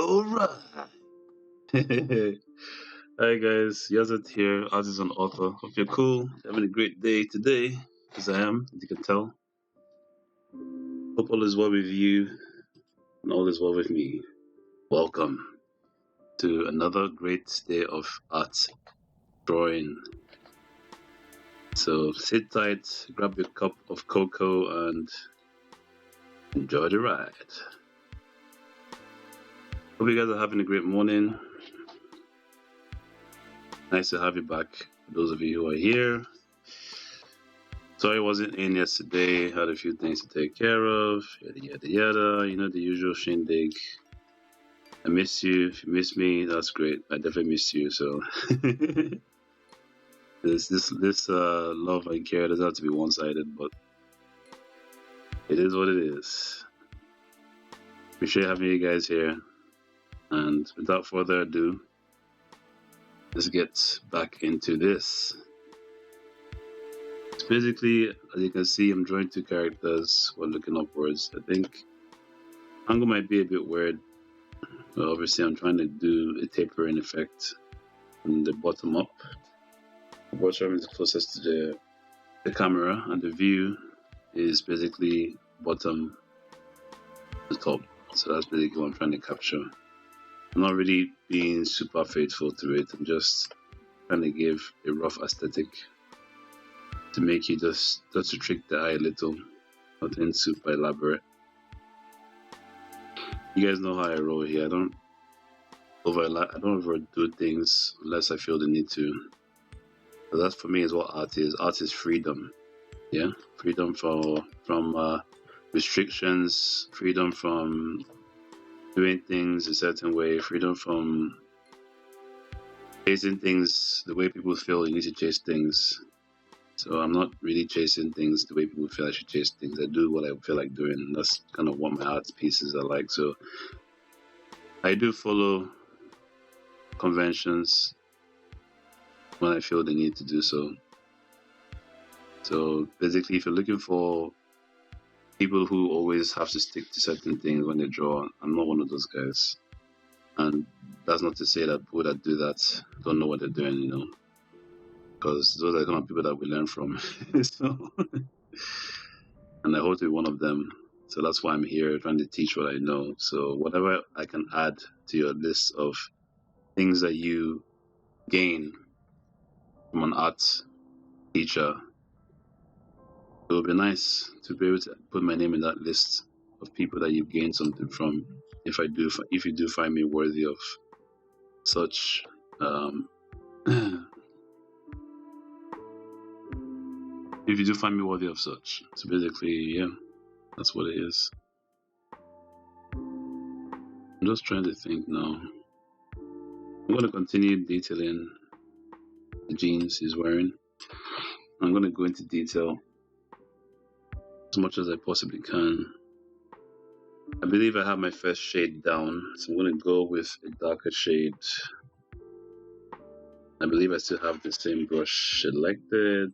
Alright. Hi guys, Yazet here, artist and author. Hope you're cool, having a great day today, as I am, as you can tell. Hope all is well with you and all is well with me. Welcome to another great day of art drawing. So sit tight, grab your cup of cocoa and enjoy the ride. Hope you guys are having a great morning. Nice to have you back, for those of you who are here. Sorry I wasn't in yesterday, had a few things to take care of, yada yada yada, you know, the usual shindig. I miss you. If you miss me, that's great. I definitely miss you. So this love and care doesn't have to be one-sided, but it is what it is. Appreciate having you guys here. And without further ado, let's get back into this. So basically, as you can see, I'm drawing two characters while looking upwards. I think angle might be a bit weird. But obviously, I'm trying to do a tapering effect from the bottom up. The bottom is closest to the camera, and the view is basically bottom to top. So that's basically what I'm trying to capture. I'm not really being super faithful to it. I'm just trying to give a rough aesthetic to make you just to trick the eye a little. Nothing super elaborate. You guys know how I roll here. I don't overdo things unless I feel the need to. So that for me is what art is. Art is freedom. Yeah, freedom from restrictions, freedom from doing things a certain way, freedom from chasing things the way people feel you need to chase things. So I'm not really chasing things the way people feel I should chase things. I do what I feel like doing. That's kind of what my art pieces are like. So I do follow conventions when I feel the need to do so. So basically, if you're looking for people who always have to stick to certain things when they draw, I'm not one of those guys. And that's not to say that people that do that don't know what they're doing, you know, because those are the kind of people that we learn from. So, and I hope to be one of them. So that's why I'm here trying to teach what I know. So whatever I can add to your list of things that you gain from an art teacher, it would be nice to be able to put my name in that list of people that you've gained something from. If you do find me worthy of such, if you do find me worthy of such. So basically, yeah, that's what it is. I'm just trying to think now. I'm going to continue detailing the jeans he's wearing. I'm going to go into detail as much as I possibly can. I believe I have my first shade down, so I'm going to go with a darker shade. I believe I still have the same brush selected.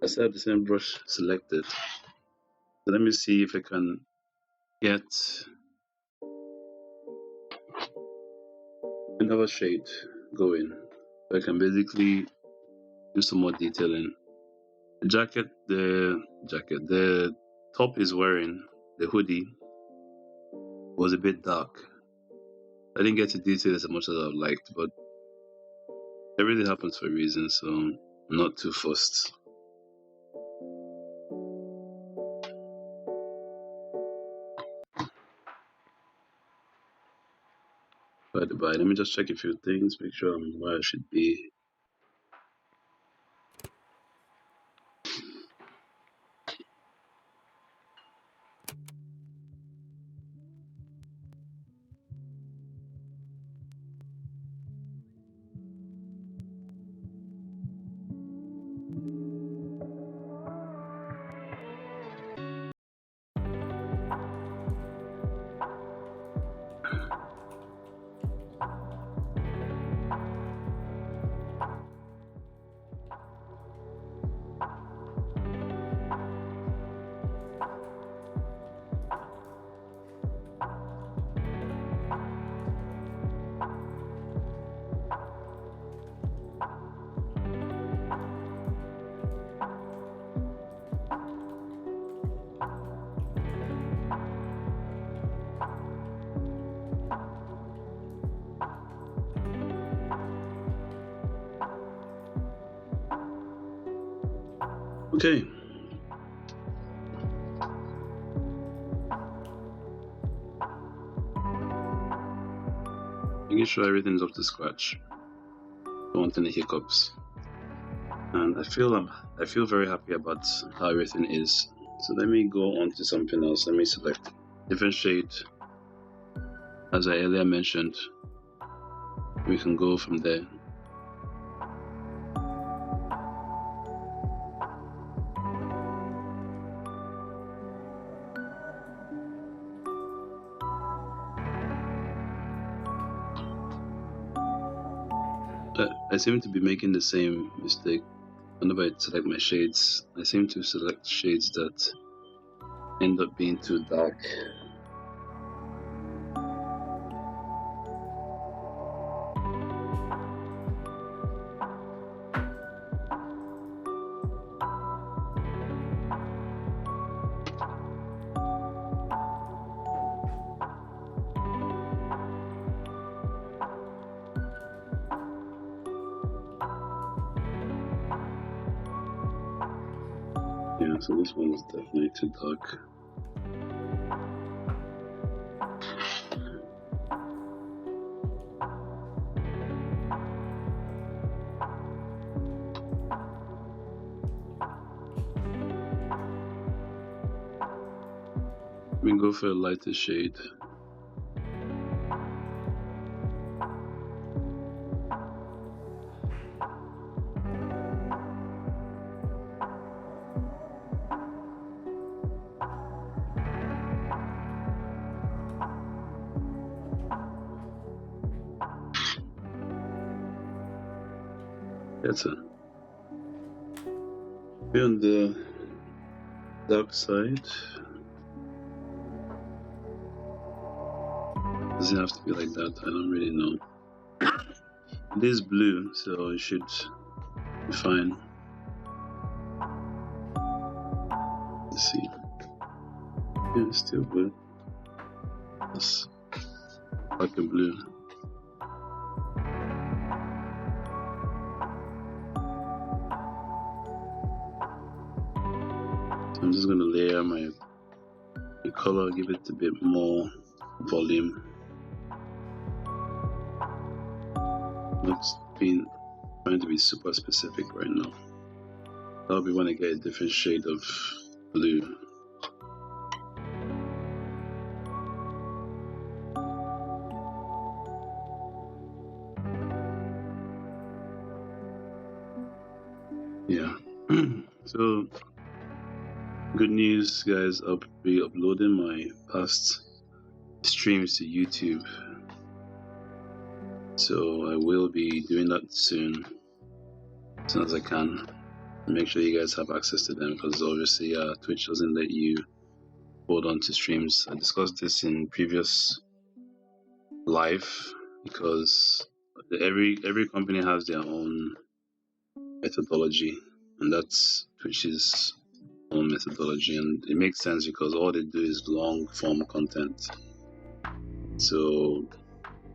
I still have the same brush selected. So let me see if I can get another shade going. So I can basically do some more detailing. The top is wearing, the hoodie, was a bit dark. I didn't get to detail as much as I would liked, but everything happens for a reason, so I'm not too fussed. By the by, let me just check a few things, make sure I'm where I should be. Okay. Making sure everything's up to scratch. Don't want any hiccups. And I feel very happy about how everything is. So let me go on to something else. Let me select different shade. As I earlier mentioned, we can go from there. I seem to be making the same mistake. Whenever I select my shades, I seem to select shades that end up being too dark. Yeah, so this one is definitely too dark. Let me go for a lighter shade. Better. Be on the dark side. Does it have to be like that? I don't really know. It is blue, so it should be fine. Let's see. Yeah, it's still blue. It's like a blue. I'm just going to layer my color, give it a bit more volume. Not trying to be super specific right now. That'll be when I get a different shade of blue. Yeah. So good news, guys. I'll be uploading my past streams to YouTube. So I will be doing that soon as I can. Make sure you guys have access to them, because obviously Twitch doesn't let you hold on to streams. I discussed this in previous live, because every company has their own methodology, and that's Twitch's own methodology, and it makes sense because all they do is long form content. So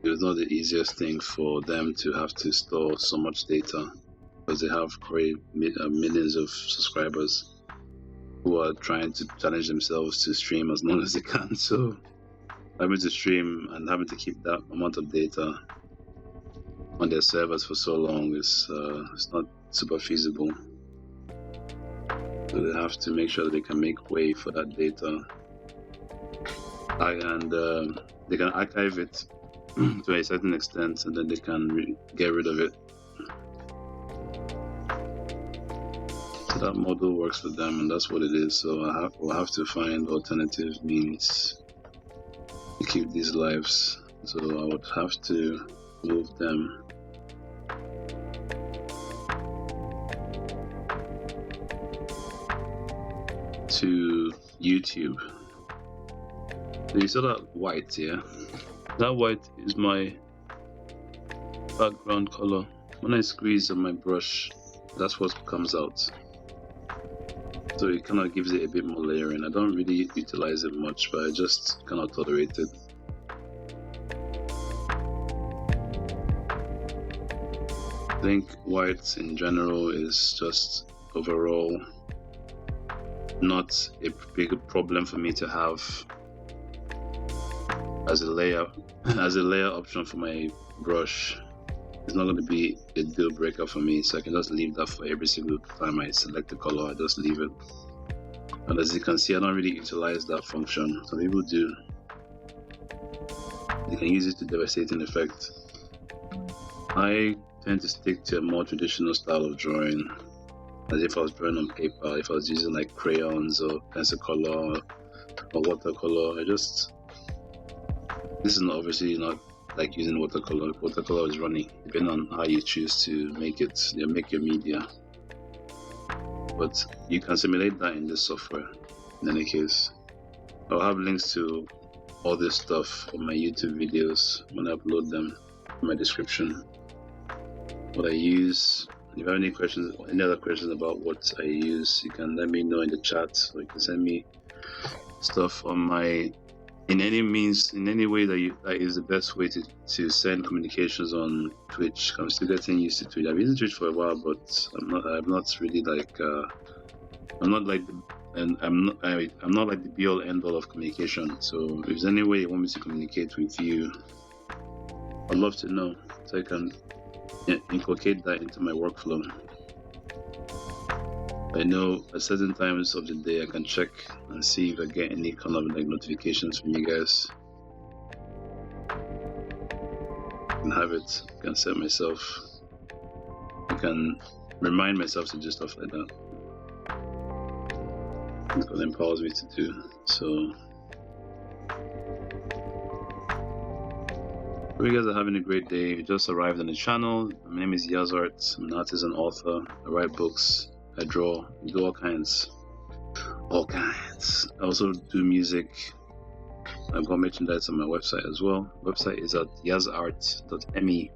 it's not the easiest thing for them to have to store so much data, because they have millions of subscribers who are trying to challenge themselves to stream as long as they can. So having to stream and having to keep that amount of data on their servers for so long is it's not super feasible. So they have to make sure that they can make way for that data, and they can archive it to a certain extent, and then they can get rid of it. So that model works for them, and that's what it is. So we'll have to find alternative means to keep these lives. So I would have to move them to YouTube. So you saw that white here? That white is my background color. When I squeeze on my brush, that's what comes out. So it kind of gives it a bit more layering. I don't really utilize it much, but I just cannot tolerate it. I think white in general is just overall not a big problem for me to have as a layer option for my brush. It's not going to be a deal breaker for me, so I can just leave that for every single time I select the color. I just leave it. And as you can see, I don't really utilize that function. Some people do. They can use it to devastating effect. I tend to stick to a more traditional style of drawing, as if I was drawing on paper, if I was using like crayons or pencil color or watercolor. This is not obviously not like using watercolor. Watercolor is running, depending on how you choose to make it, make your media. But you can simulate that in this software. In any case, I'll have links to all this stuff on my YouTube videos when I upload them in my description. What I use. If you have any questions, any other questions about what I use, you can let me know in the chat, or you can send me stuff on my, in any way that is the best way to send communications on Twitch. I'm still getting used to Twitch. I've been using Twitch for a while, but I'm not really like I'm not like the be all end all of communication. So if there's any way you want me to communicate with you, I'd love to know, so I can inculcate that into my workflow. I know at certain times of the day I can check and see if I get any kind of like notifications from you guys. I can have it, I can set myself, I can remind myself to do stuff like that. That's what it empowers me to do. So hope you guys are having a great day. You just arrived on the channel. My name is Yazart. I'm an artist and author. I write books. I draw. I do all kinds. I also do music. I've got merchandise on my website as well. Website is at yazart.me,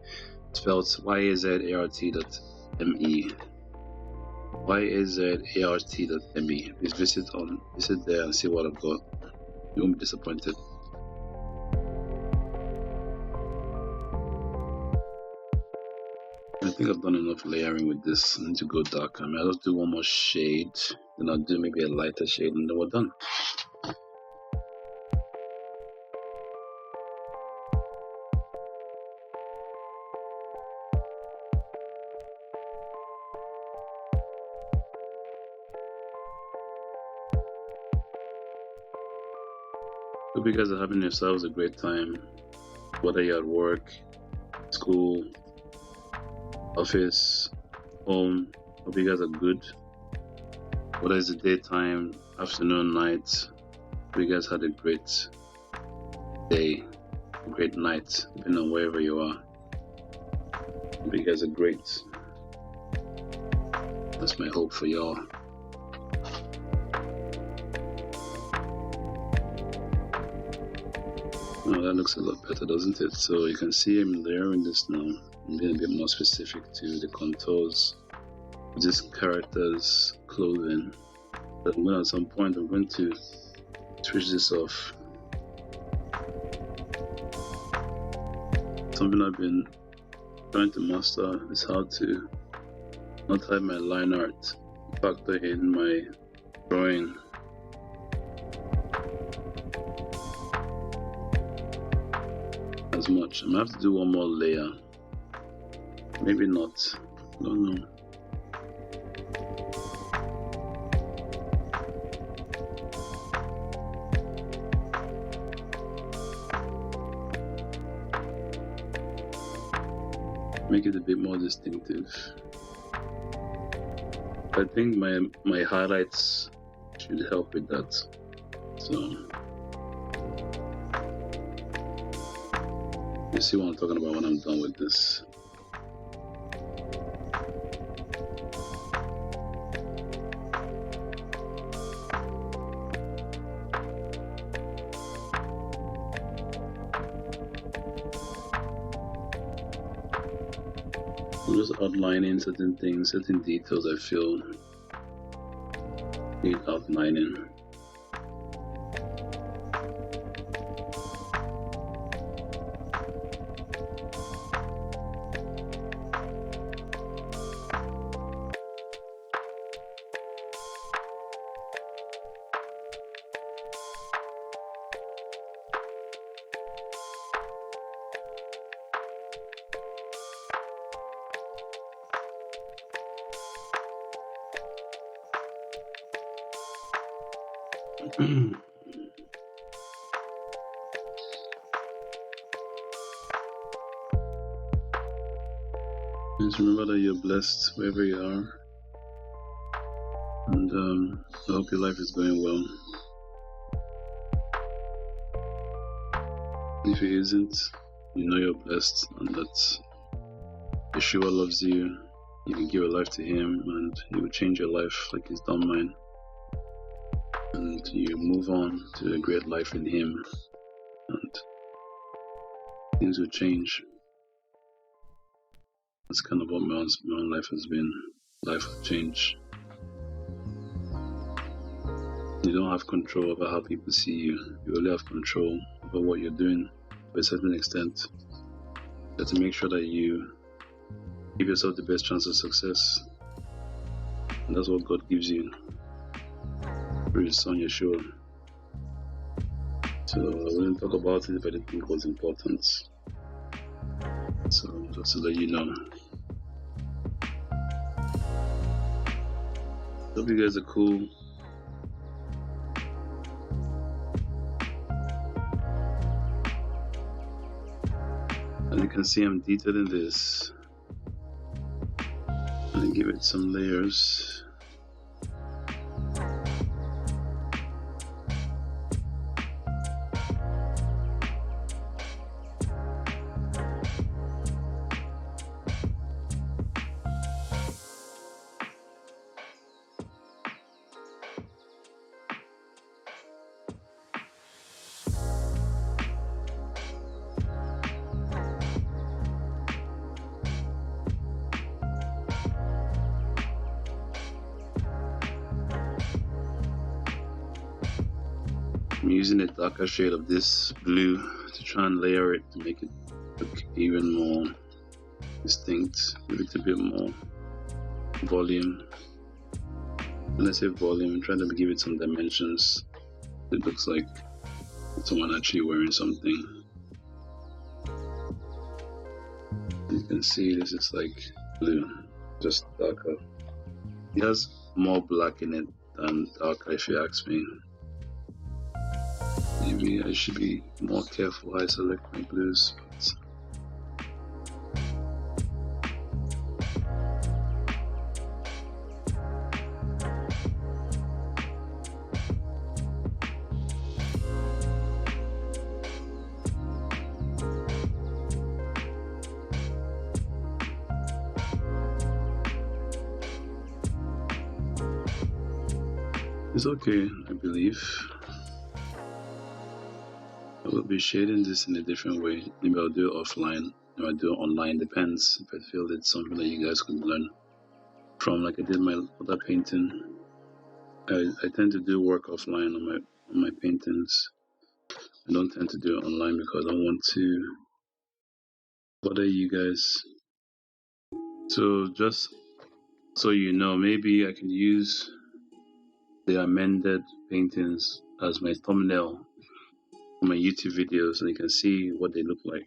spelled yazart.me. yazart.me. Please visit there and see what I've got. You won't be disappointed. I think I've done enough layering with this. I need to go dark. I'll just do one more shade, then I'll do maybe a lighter shade, and then we're done. Hope you guys are having yourselves a great time, whether you're at work, school, office, home. Hope you guys are good. Whether it's the daytime, afternoon, night, hope you guys had a great day, a great night, depending on wherever you are. Hope you guys are great. That's my hope for y'all. Oh, that looks a lot better, doesn't it? So you can see I'm layering this now. I'm being a bit more specific to the contours of this character's clothing. But at some point I'm going to switch this off. Something I've been trying to master is how to not have my line art factor in my drawing. As much. I'm gonna have to do one more layer. Maybe not. I don't know. Make it a bit more distinctive. I think my highlights should help with that. So you see what I'm talking about when I'm done with this. I'm just outlining certain things, certain details I feel need outlining. Just remember that you're blessed wherever you are, and I hope your life is going well. If it isn't, you know you're blessed and that Yeshua loves you. You can give your life to Him and He will change your life like He's done mine. And you move on to a great life in Him and things will change. That's kind of what my own life has been. Life of change. You don't have control over how people see you. You only have control over what you're doing to a certain extent. You have to make sure that you give yourself the best chance of success. And that's what God gives you through His Son Yeshua. So I wouldn't talk about it if I didn't think it was important. So just to let you know. Hope you guys are cool. And you can see I'm detailing this. And give it some layers. I'm using a darker shade of this blue to try and layer it to make it look even more distinct, give it a bit more volume. When I say volume, I'm trying to give it some dimensions. It looks like someone actually wearing something. You can see this is like blue, just darker. It has more black in it than darker if you ask me. Maybe I should be more careful how I select my blues, but it's okay, I believe. I will be shading this in a different way. Maybe I'll do it offline. Maybe I'll do it online. Depends if I feel it's something that you guys could learn from. Like I did my other painting. I tend to do work offline on my paintings. I don't tend to do it online because I don't want to bother you guys. So just so you know, maybe I can use the amended paintings as my thumbnail for my YouTube videos, and you can see what they look like.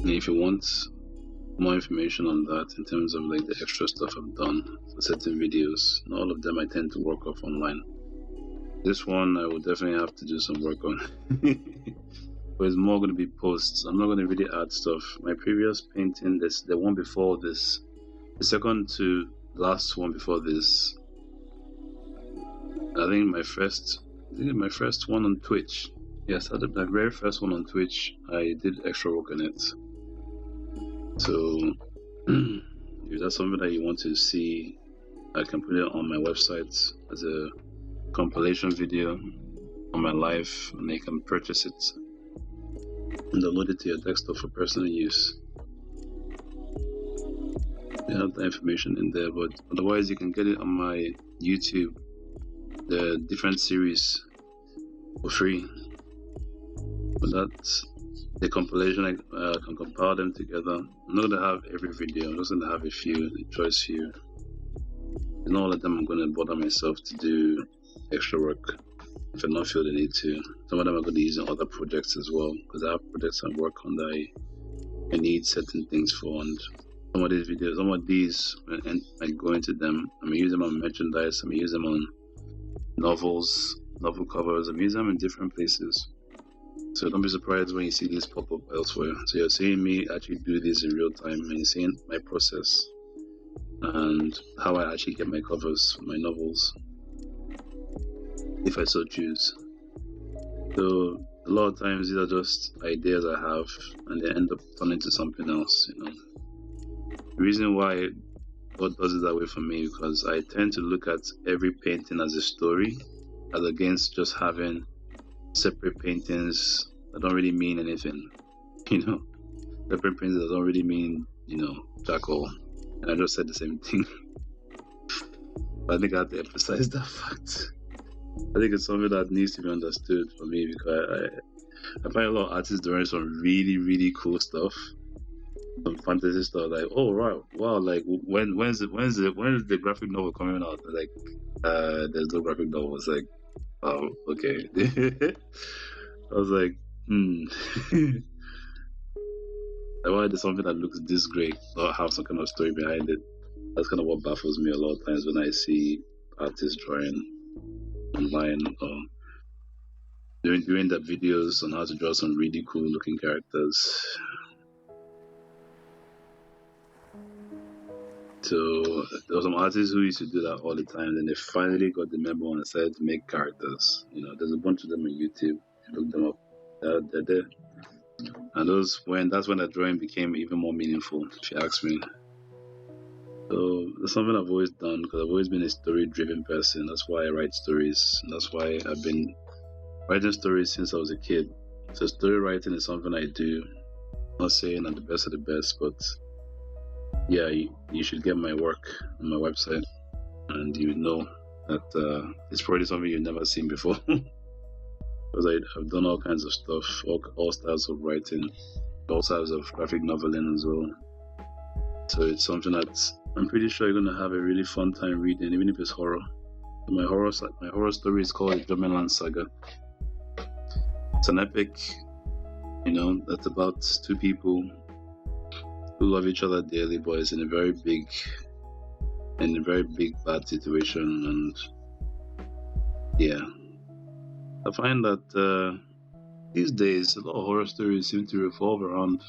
And if you want more information on that in terms of like the extra stuff I've done for certain videos, and all of them I tend to work off online. This one I will definitely have to do some work on. But it's more going to be posts. I'm not going to really add stuff. My previous painting, the one before this, the second to last one before this, I think my first one on Twitch. Yes, my very first one on Twitch, I did extra work on it. So if that's something that you want to see, I can put it on my website as a compilation video on my life, and you can purchase it and download it to your desktop for personal use. You have the information in there, but otherwise you can get it on my YouTube, the different series, for free. But that's the compilation. I can compile them together. I'm not going to have every video. I'm just going to have a few, a choice few. And all of them I'm going to bother myself to do extra work if I don't feel the need to. Some of them I'm going to use in other projects as well, because I have projects I work on that I need certain things for. And some of these videos, some of these, and I go into them. I'm gonna use them on merchandise. I'm gonna use them on novels, novel covers. I'm using them in different places. So don't be surprised when you see this pop up elsewhere. So you're seeing me actually do this in real time, and you're seeing my process and how I actually get my covers for my novels, if I so choose. So a lot of times these are just ideas I have, and they end up turning to something else. The reason why God does it that way for me, because I tend to look at every painting as a story, as against just having separate paintings that don't really mean anything. Separate paintings that don't really mean, jack all. And I just said the same thing. But I think I have to emphasize that fact. I think it's something that needs to be understood for me, because I find a lot of artists doing some really, really cool stuff, some fantasy stuff. Like, oh wow, like when's the graphic novel coming out? Like, there's no graphic novel. It's like, oh, okay. I was like, Like, why there's something that looks this great not have some kind of story behind it? That's kind of what baffles me a lot of times when I see artists drawing online or doing their videos on how to draw some really cool looking characters. So there were some artists who used to do that all the time, and they finally got the memo and decided to make characters. There's a bunch of them on YouTube. If you look them up, they're there. And that's when the drawing became even more meaningful, if you ask me. So that's something I've always done, because I've always been a story-driven person. That's why I write stories. And that's why I've been writing stories since I was a kid. So story writing is something I do. I'm not saying I'm the best of the best, but yeah, you should get my work on my website, and you know that it's probably something you've never seen before. Because I've done all kinds of stuff, all styles of writing, all styles of graphic noveling as well. So it's something that I'm pretty sure you're gonna have a really fun time reading, even if it's horror. My horror story is called the Germanland Saga. It's an epic, that's about two people who love each other dearly, but it's in a very big bad situation. And yeah, I find that these days a lot of horror stories seem to revolve around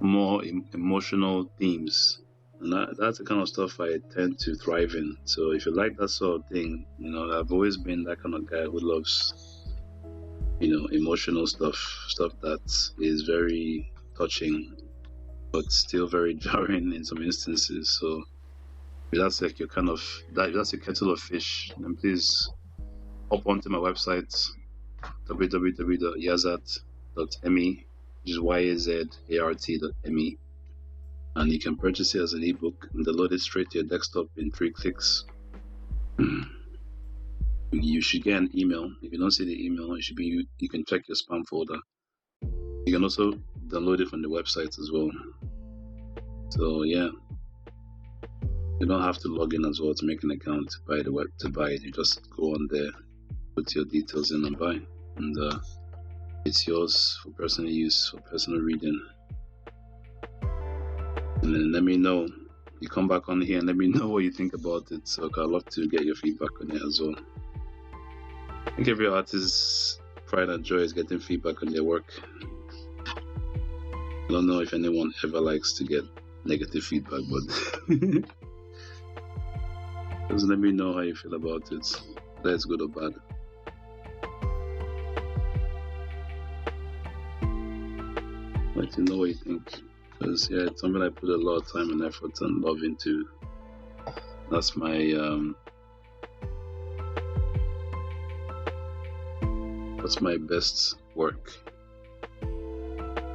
more emotional themes, and that's the kind of stuff I tend to thrive in. So if you like that sort of thing, I've always been that kind of guy who loves emotional stuff that is very touching but still very jarring in some instances. So if that's like your that's your kettle of fish, then please hop onto my website, www.yazat.me, which is yazart.me, and you can purchase it as an ebook and download it straight to your desktop in 3 clicks. You should get an email. If you don't see the email, you can check your spam folder. You can also download it from the website as well. So yeah, you don't have to log in as well to make an account to buy it. You just go on there, put your details in and buy, and it's yours for personal use, for personal reading. And then let me know. You come back on here and let me know what you think about it. So I'd love to get your feedback on it as well. I think every artist's pride and joy is getting feedback on their work. I don't know if anyone ever likes to get negative feedback, but just let me know how you feel about it, whether it's good or bad. Let me know what you think, because yeah, it's something I put a lot of time and effort and love into. That's my best work.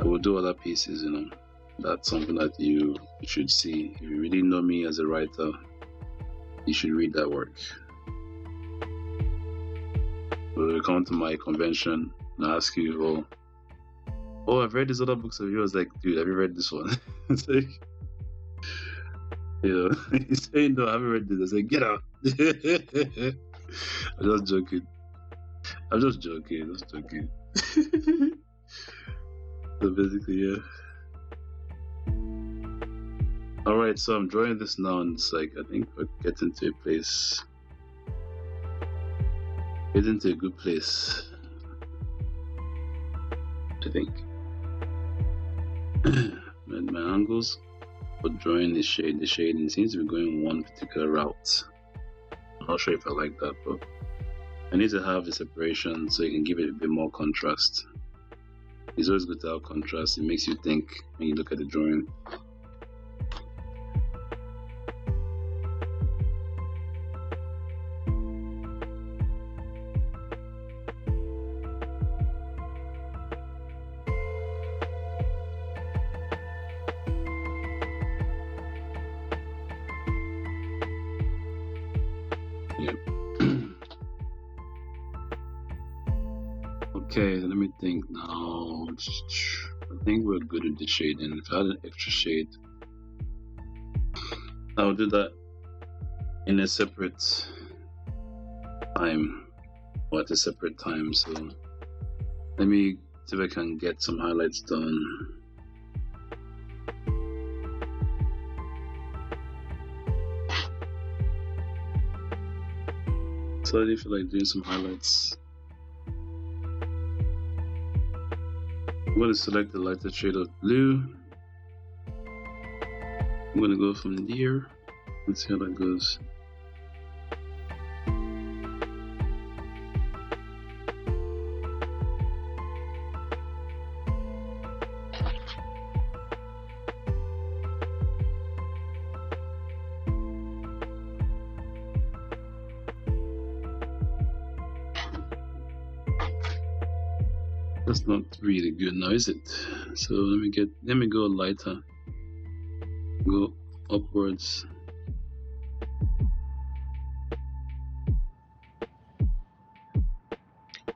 I will do other pieces, That's something that you should see. If you really know me as a writer, you should read that work. When you come to my convention and I ask you, oh, I've read these other books of yours. Like, dude, have you read this one? It's like, he's saying, no, I haven't read this. I say, get out. I'm just joking. So basically, yeah. Alright, so I'm drawing this now, and it's like, I think we're getting to a place. Getting to a good place. I think. my angles for drawing the shading seems to be going one particular route. I'm not sure if I like that, but I need to have the separation so you can give it a bit more contrast. It's always good to have contrast. It makes you think when you look at the drawing. Okay, let me think now. I think we're good with the shading. If I had an extra shade, I'll do that in a separate time, or at a separate time. So let me see if I can get some highlights done. So I feel like doing some highlights. I'm going to select the lighter shade of blue. I'm going to go from there. Let's see how that goes. That's not really good now, is it? So let me go lighter. Go upwards.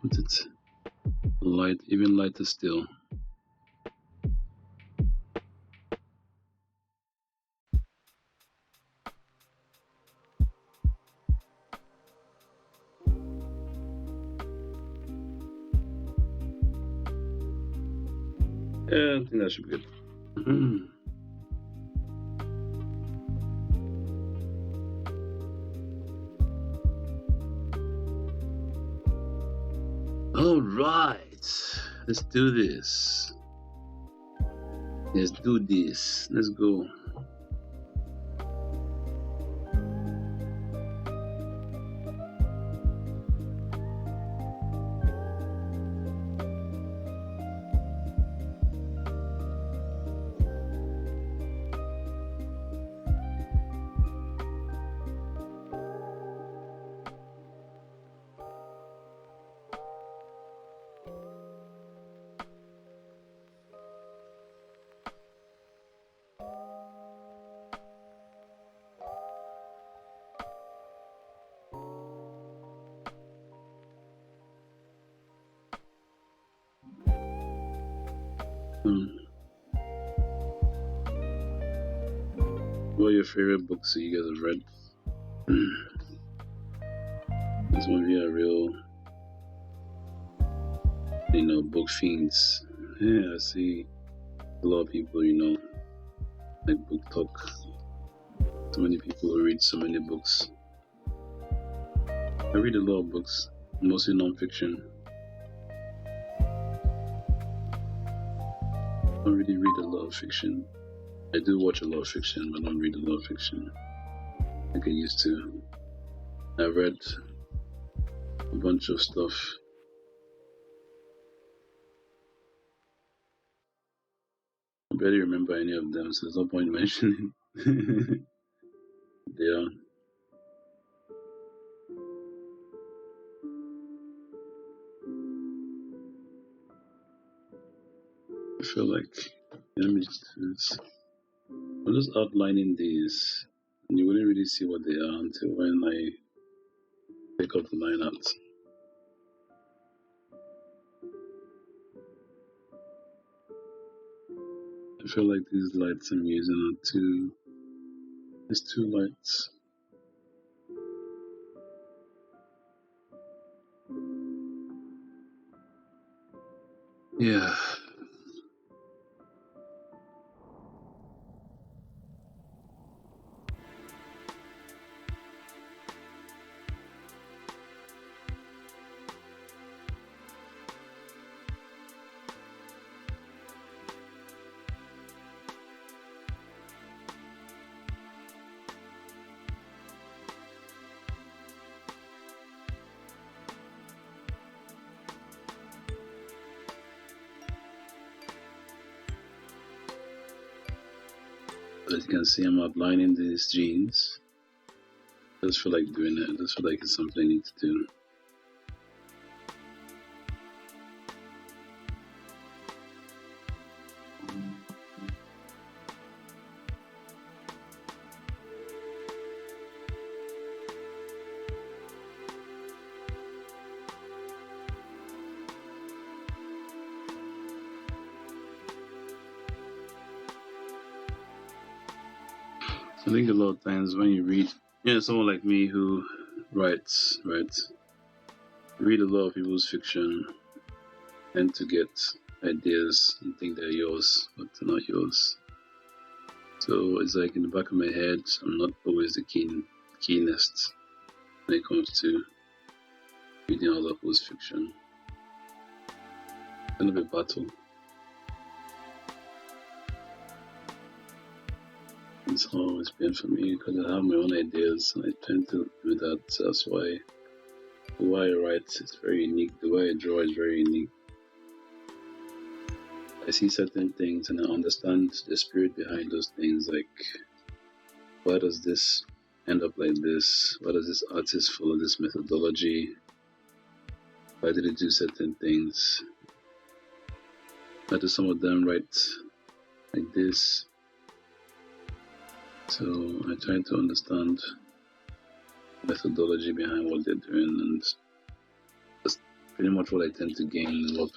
Put it light, even lighter still. Yeah, I think that should be good. All right, let's do this. Let's do this. Let's go. What are your favorite books that you guys have read? This one here, real, book fiends. Yeah, I see a lot of people, like book talk. So many people who read so many books. I read a lot of books, mostly non-fiction. I don't really read a lot of fiction. I do watch a lot of fiction, but I don't read a lot of fiction like I used to. I read a bunch of stuff. I barely remember any of them, so there's no point mentioning. Yeah. I feel like, let me just do this. I'm just outlining these, and you wouldn't really see what they are until when I take up the line out. I feel like these lights I'm using are there's two lights. Yeah. As you can see, I'm outlining these genes. I just feel like doing it. I just feel like it's something I need to do. I think a lot of times when you read, someone like me who writes, right, read a lot of people's fiction, tend to get ideas and think they're yours, but they're not yours. So it's like in the back of my head, I'm not always the keenest when it comes to reading other people's fiction. It's kind of a battle. It's always been for me because I have my own ideas and I tend to do that. So that's why the way I write is very unique. The way I draw is very unique. I see certain things and I understand the spirit behind those things. Like, why does this end up like this? Why does this artist follow this methodology? Why did it do certain things? Why do some of them write like this? So I try to understand the methodology behind what they're doing, and that's pretty much what I tend to gain a lot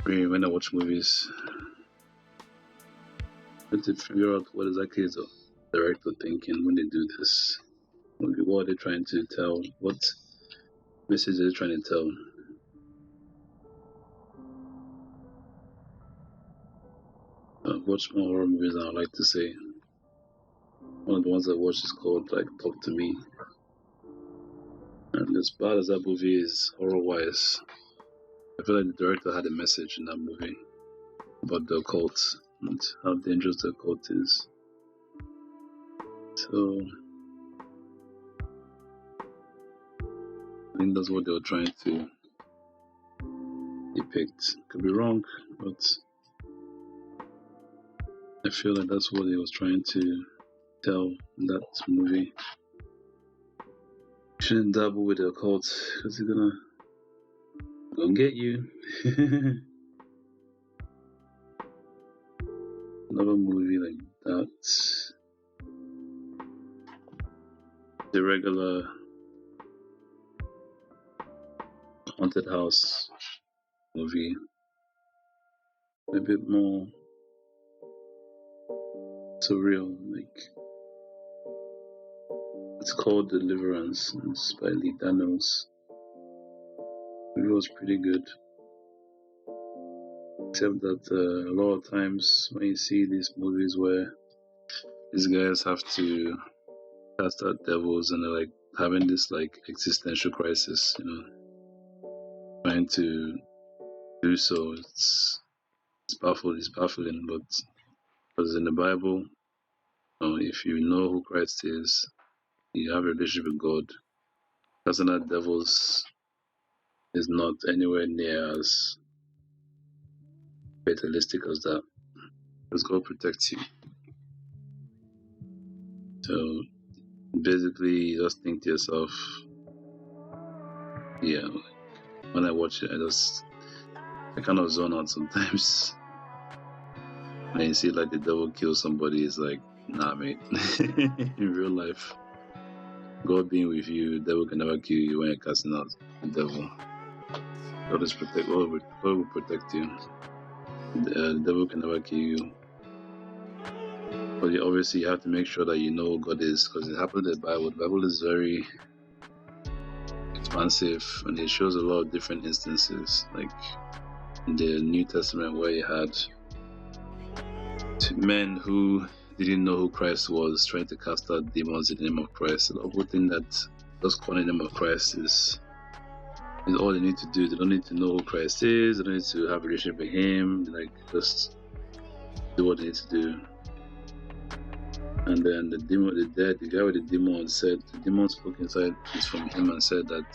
when I watch movies. I try to figure out what exactly is the director thinking when they do this. What are they trying to tell? What message are they trying to tell? I've watched more horror movies than I like to say. One of the ones I watched is called Talk to Me. And as bad as that movie is horror-wise, I feel like the director had a message in that movie about the occult and how dangerous the occult is. So I think that's what they were trying to depict. Could be wrong, but I feel like that's what he was trying to tell in that movie. You shouldn't dabble with the occult because they're gonna get you. Another movie like that, the regular haunted house movie, a bit more surreal. Like, it's called Deliverance. It's by Lee Daniels. It was pretty good, except that a lot of times when you see these movies where these guys have to cast out devils and they're like having this like existential crisis, trying to do so, it's baffling, but because in the Bible, if you know who Christ is, you have a relationship with God. Casting out devils is not anywhere near as fatalistic as that, because God protects you. So basically, you just think to yourself, yeah, when I watch it, I kind of zone out sometimes. When you see like the devil kill somebody, it's like, nah, mate. In real life, God being with you, the devil can never kill you when you're casting out the devil. God will protect you. The devil can never kill you. But obviously you have to make sure that you know who God is, because it happened in the Bible. The Bible is very expansive and it shows a lot of different instances, like in the New Testament where you had men who didn't know who Christ was trying to cast out demons in the name of Christ. The whole thing that just calling the name of Christ is all they need to do. They don't need to know who Christ is. They don't need to have a relationship with Him. They just do what they need to do. And then the guy with the demon said, the demon spoke inside from him and said that,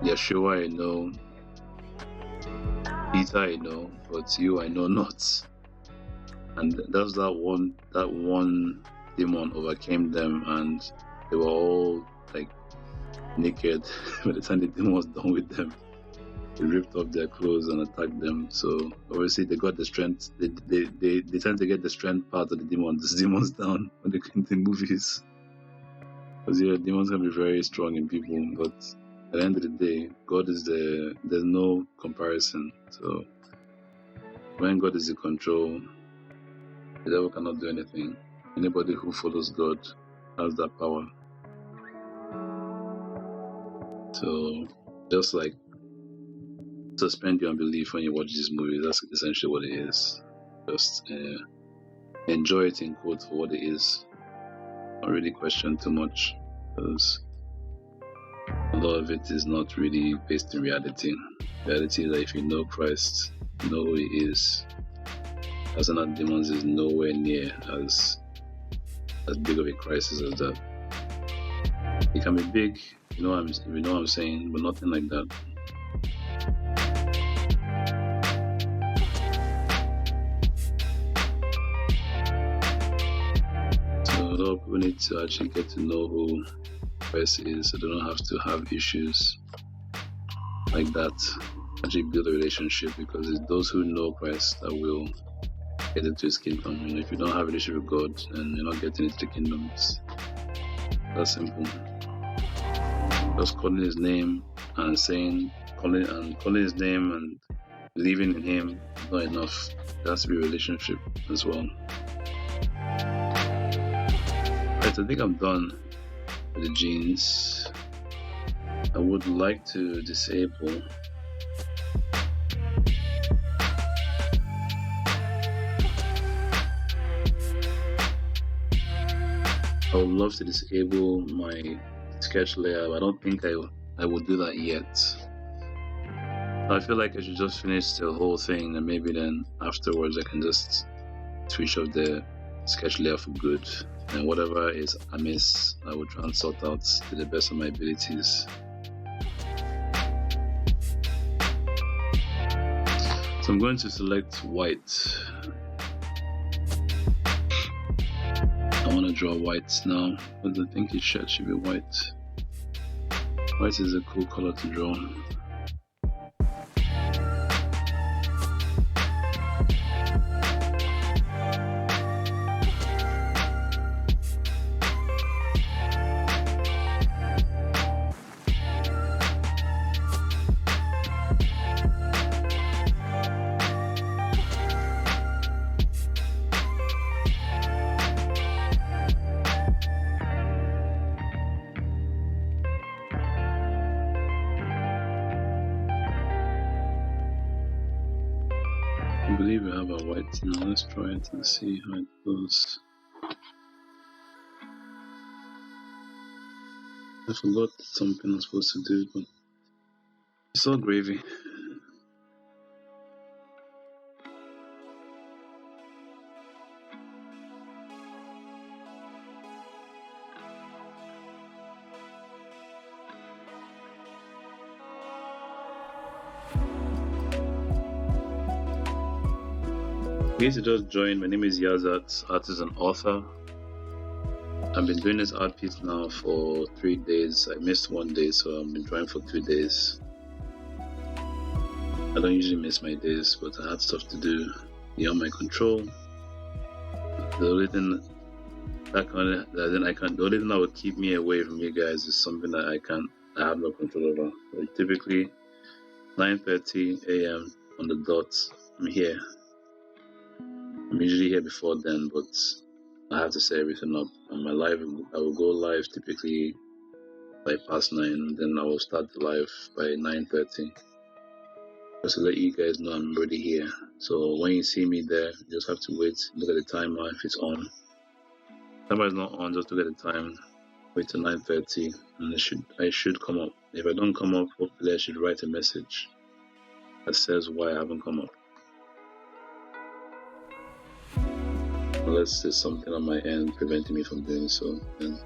Yeshua I know, Peter I know, but you I know not. and that's that one demon overcame them, and they were all like naked. By the time the demon was done with them, they ripped off their clothes and attacked them. So obviously they got the strength. They tend to get the strength part of the demons down when they in the movies. Because demons can be very strong in people, but at the end of the day, God is there's no comparison. So when God is in control, the devil cannot do anything. Anybody who follows God has that power. So just like suspend your unbelief when you watch these movies. That's essentially what it is. Just enjoy it in quotes for what it is. Don't really question too much, because a lot of it is not really based in reality. Reality is that if you know Christ, you know who He is. Casting out demons is nowhere near as big of a crisis as that. It can be big, you know what I'm saying, but nothing like that. So a lot of people need to actually get to know who Christ is, so they don't have to have issues like that. Actually build a relationship, because it's those who know Christ that will get into His kingdom. If you don't have a relationship with God, then you're not getting into the kingdom. It's that simple. Just calling His name and calling His name and believing in Him is not enough. There has to be a relationship as well. Right, I think I'm done with the genes. I would like to disable I would love to disable my sketch layer, but I don't think I will do that yet. I feel like I should just finish the whole thing, and maybe then afterwards I can just switch off the sketch layer for good, and whatever is amiss I will try and sort out to the best of my abilities. So I'm going to select white. I want to draw white now, but I think his shirt should be white. White is a cool color to draw. I believe we have our white now. Let's try it and see how it goes. I forgot something I was supposed to do, but it's all gravy. In case you just joined, my name is Yazat, artist and author. I've been doing this art piece now for 3 days. I missed 1 day, so I've been drawing for 2 days. I don't usually miss my days, but I had stuff to do beyond my control. The only thing that would keep me away from you guys is something that I have no control over. Like typically 9:30 a.m. on the dot, I'm here. I'm usually here before then, but I have to set everything up. And I will go live typically by past 9, and then I will start the live by 9:30. Just to let you guys know I'm already here. So when you see me there, you just have to wait, look at the timer if it's on. If the timer is not on, just look at the time, wait till 9:30, and I should come up. If I don't come up, hopefully I should write a message that says why I haven't come up. Unless there's something on my end preventing me from doing so, then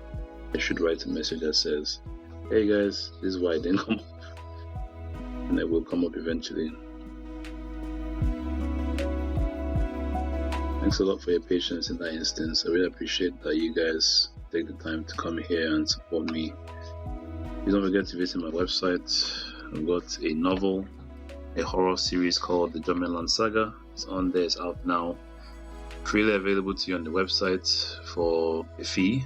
I should write a message that says, hey guys, this is why I didn't come up. And I will come up eventually. I Thanks a lot for your patience in that instance. I really appreciate that you guys take the time to come here and support me. Please don't forget to visit my website. I've got a novel, a horror series called The Germanland Saga. It's on there, it's out now. Freely available to you on the website for a fee.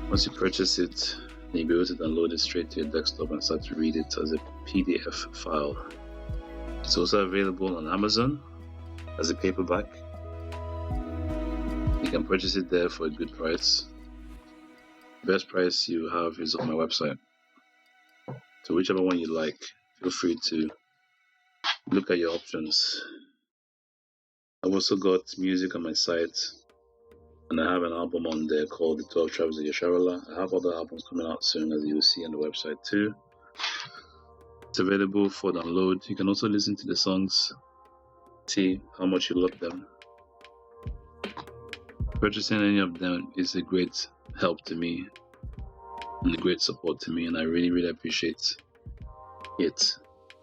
Once you purchase it, you'll be able to download it straight to your desktop and start to read it as a PDF file. It's also available on Amazon as a paperback. You can purchase it there for a good price. The best price you have is on my website. So whichever one you like, feel free to look at your options. I've also got music on my site, and I have an album on there called The 12 Tribes of Yasharala. I have other albums coming out soon, as you'll see on the website too. It's available for download. You can also listen to the songs, see how much you love them. Purchasing any of them is a great help to me and a great support to me, and I really, really appreciate it.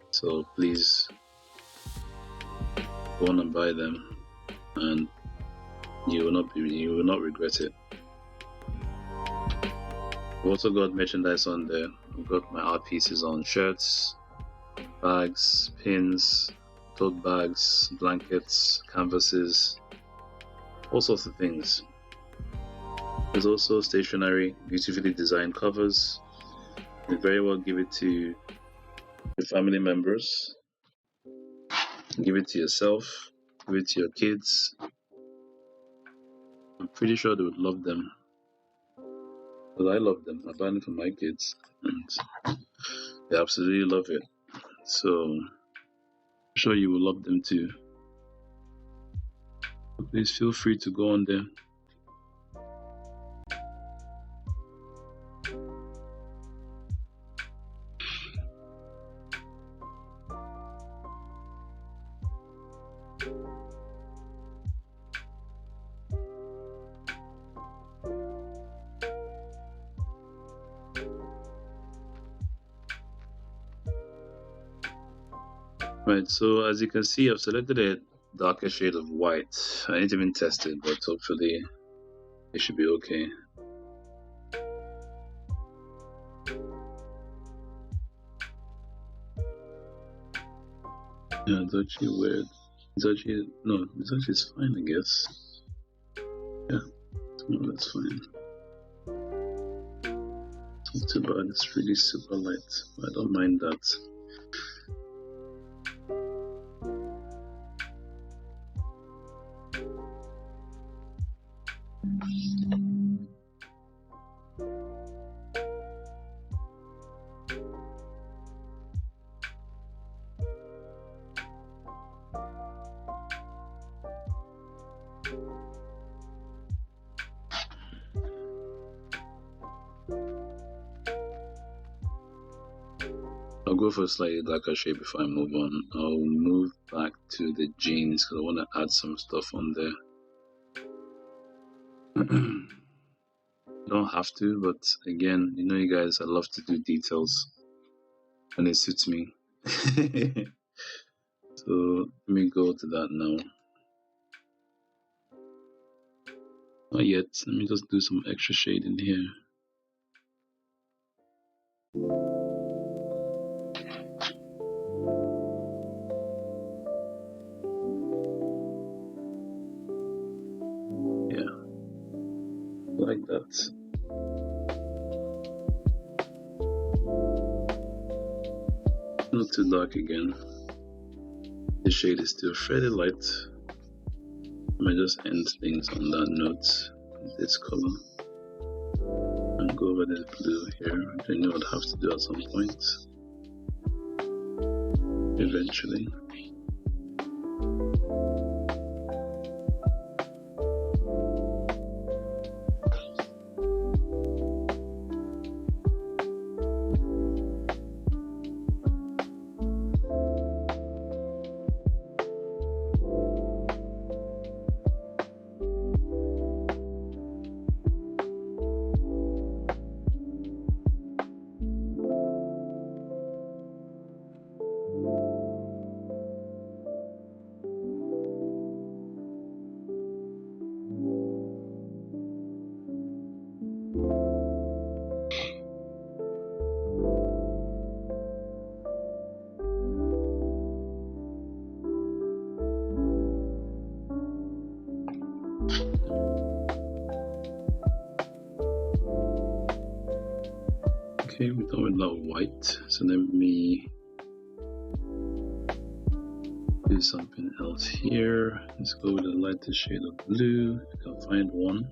So please go on and buy them, and you will not regret it. I've also got merchandise on there. I've got my art pieces on shirts, bags, pins, tote bags, blankets, canvases, all sorts of things. There's also stationery, beautifully designed covers. You very well give it to your family members, give it to yourself, give it to your kids. I'm pretty sure they would love them, because I love them. I buy them for my kids, and they absolutely love it. So I'm sure you will love them too. Please feel free to go on there. Right, so as you can see, I've selected a darker shade of white. I ain't even tested, but hopefully it should be okay. Yeah, it's actually weird. It's actually fine, I guess. Yeah, no, that's fine. It's not too bad. It's really super light, but I don't mind that. I'll go for a slightly darker shade before I move on. I'll move back to the jeans because I want to add some stuff on there. Don't have to, but again, you know, you guys, I love to do details and it suits me. So let me go to that now. Not yet. Let me just do some extra shade in here. Yeah, like that. Not too dark again. The shade is still fairly light. I might just end things on that note with this color and go over this blue here, which I know I'd have to do at some point eventually. Okay, we're done with that white. So let me do something else here. Let's go with a lighter shade of blue, if I can find one.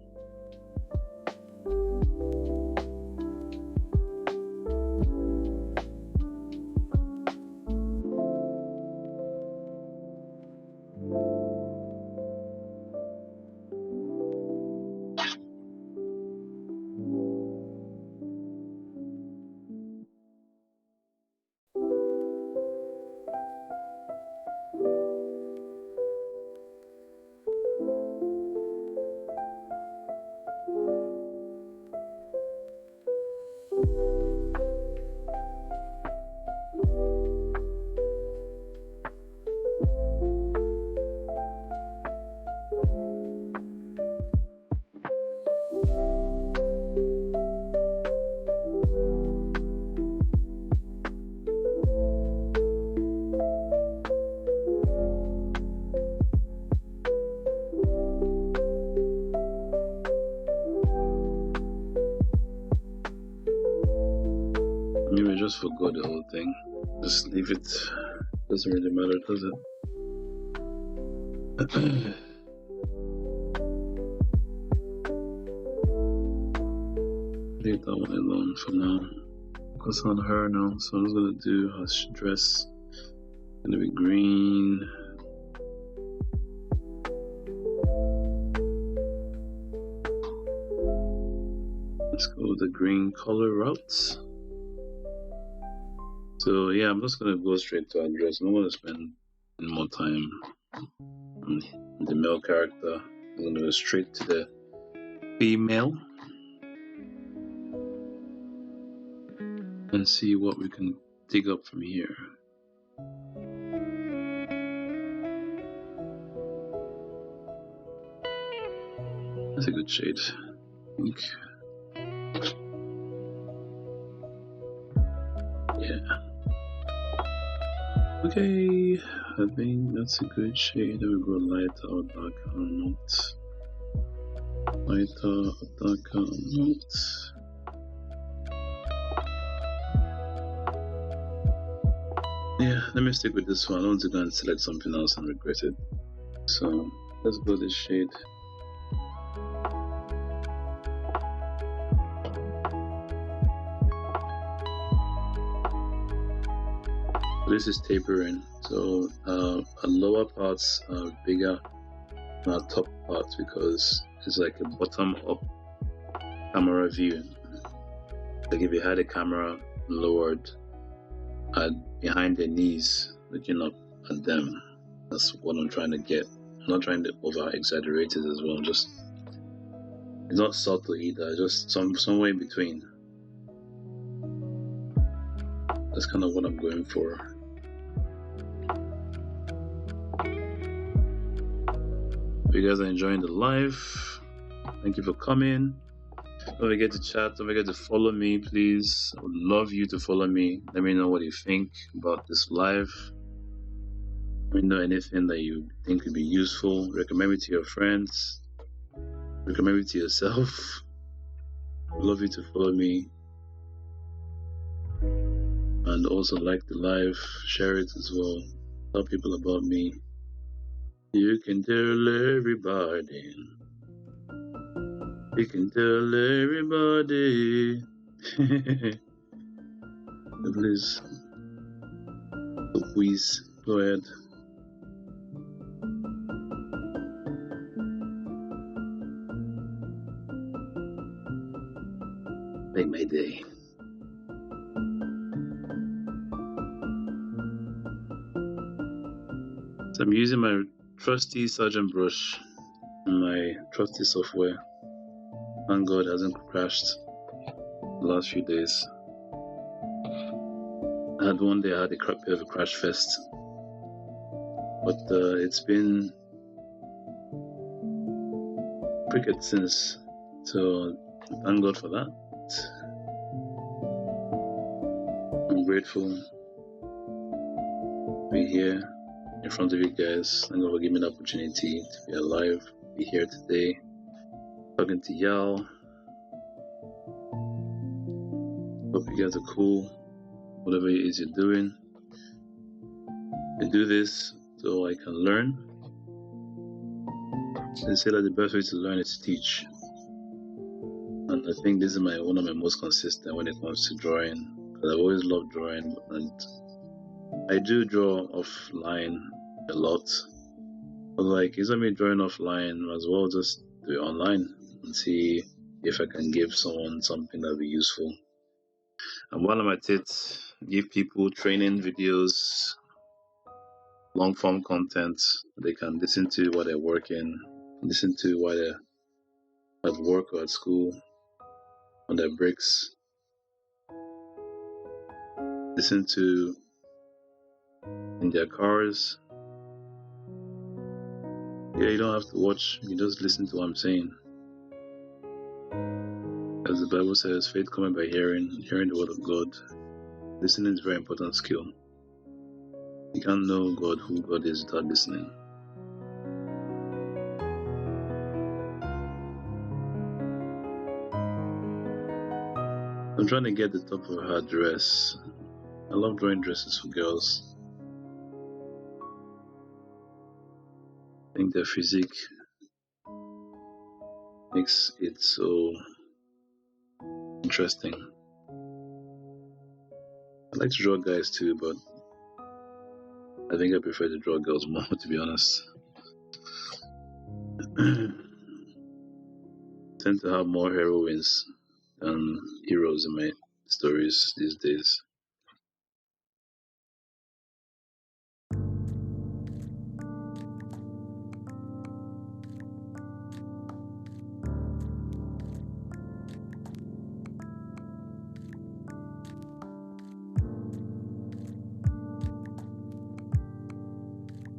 Maybe I just forgot the whole thing. Just leave it. Doesn't really matter, does it? Leave that one alone for now. Focus on her now. So I'm just gonna do her dress. Gonna be green. Let's go with the green color route. So yeah, I'm just gonna go straight to her dress. I'm not gonna spend any more time on the male character. I'm gonna go straight to the female and see what we can dig up from here. That's a good shade, I think. Yeah. Okay, I think that's a good shade. Then we go lighter or darker or not. Lighter or darker or not. Yeah, let me stick with this one. I don't want to go and select something else and regret it. So let's go this shade. This is tapering, so our lower parts are bigger than our top parts because it's like a bottom-up camera view. Like if you had a camera lowered behind the knees, looking up at them, that's what I'm trying to get. I'm not trying to over-exaggerate it as well. Just it's not subtle either. Just somewhere in between. That's kind of what I'm going for. If you guys are enjoying the live, thank you for coming. Don't forget to chat, don't forget to follow me, please. I would love you to follow me. Let me know what you think about this live. Let me know anything that you think would be useful. Recommend it to your friends. Recommend it to yourself. I'd love you to follow me. And also like the live, share it as well. Tell people about me. You can tell everybody. You can tell everybody. Please. Please, go ahead. Make my day. So I'm using my trusty Sergeant brush and my trusty software. Thank God it hasn't crashed the last few days. I had one day I had a bit of a crash fest, but it's been pretty good since. So thank God for that. I'm grateful to be here in front of you guys. Thank God for giving me the opportunity to be alive, be here today, talking to y'all. Hope you guys are cool. Whatever it is you're doing, I do this so I can learn. They say that the best way to learn is to teach. And I think this is one of my most consistent when it comes to drawing. Because I've always loved drawing, and I do draw offline a lot. But like, instead of me drawing offline, I might as well just do it online and see if I can give someone something that'll be useful. And while I'm at it, give people training videos, long form content they can listen to while they're working, listen to while they're at work or at school, on their breaks, listen to in their cars. Yeah, you don't have to watch, you just listen to what I'm saying. As the Bible says, faith coming by hearing, hearing the word of God. Listening is a very important skill. You can't know God, who God is, without listening. I'm trying to get the top of her dress. I love drawing dresses for girls. I think their physique makes it so interesting. I like to draw guys too, but I think I prefer to draw girls more, to be honest. Tend to have more heroines than heroes in my stories these days.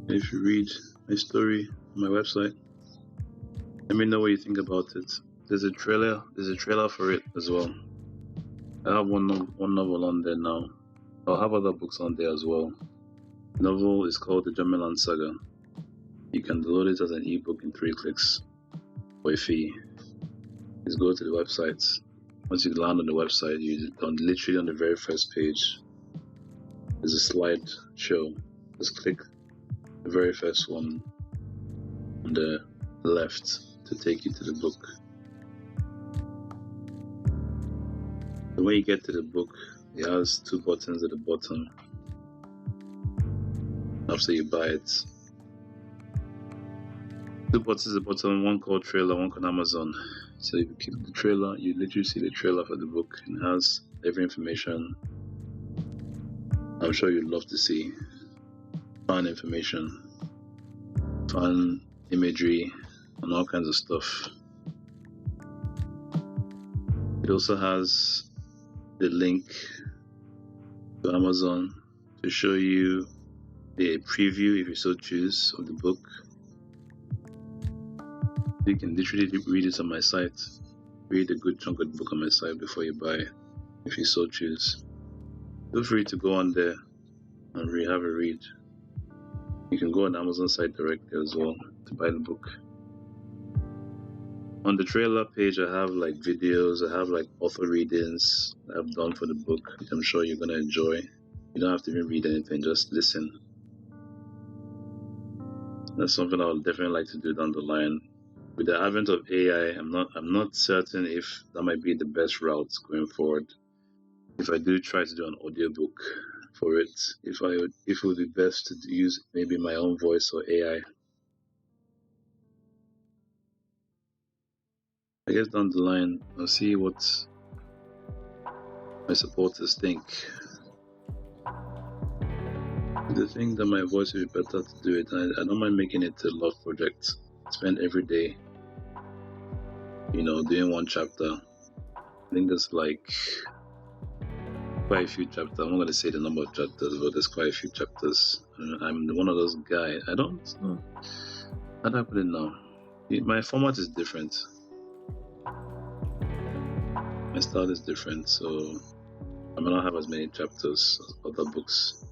If you read my story on my website, let me know what you think about it. There's a trailer for it as well. I have one novel on there now. I'll have other books on there as well. The novel is called The Germanland Saga. You can download it as an ebook in 3 clicks for a fee. Just go to the website. Once you land on the website, literally on the very first page, there's a slide show. Just click the very first one on the left to take you to the book. And when you get to the book, it has 2 buttons at the bottom after you buy it. 2 buttons at the bottom, one called trailer, one called Amazon. So if you click the trailer, you literally see the trailer for the book, and it has every information I'm sure you'd love to see. Fan information, fan imagery, and all kinds of stuff. It also has the link to Amazon to show you a preview, if you so choose, of the book. You can literally read it on my site. Read a good chunk of the book on my site before you buy, if you so choose. Feel free to go on there and have a read. You can go on the Amazon site directly as well to buy the book. On the trailer page, I have like videos, I have like author readings I've done for the book, which I'm sure you're gonna enjoy. You don't have to even read anything, just listen. That's something I would definitely like to do down the line. With the advent of AI, I'm not certain if that might be the best route going forward. If I do try to do an audiobook for it, if it would be best to use maybe my own voice or AI. I guess down the line, I'll see what my supporters think. If they think that my voice would be better to do it, I don't mind making it a love project. Spend every day, doing one chapter. I think there's like quite a few chapters. I'm not going to say the number of chapters, but there's quite a few chapters. I'm one of those guys. I don't know. How do I put it now? My format is different. My style is different, so I may not have as many chapters as other books.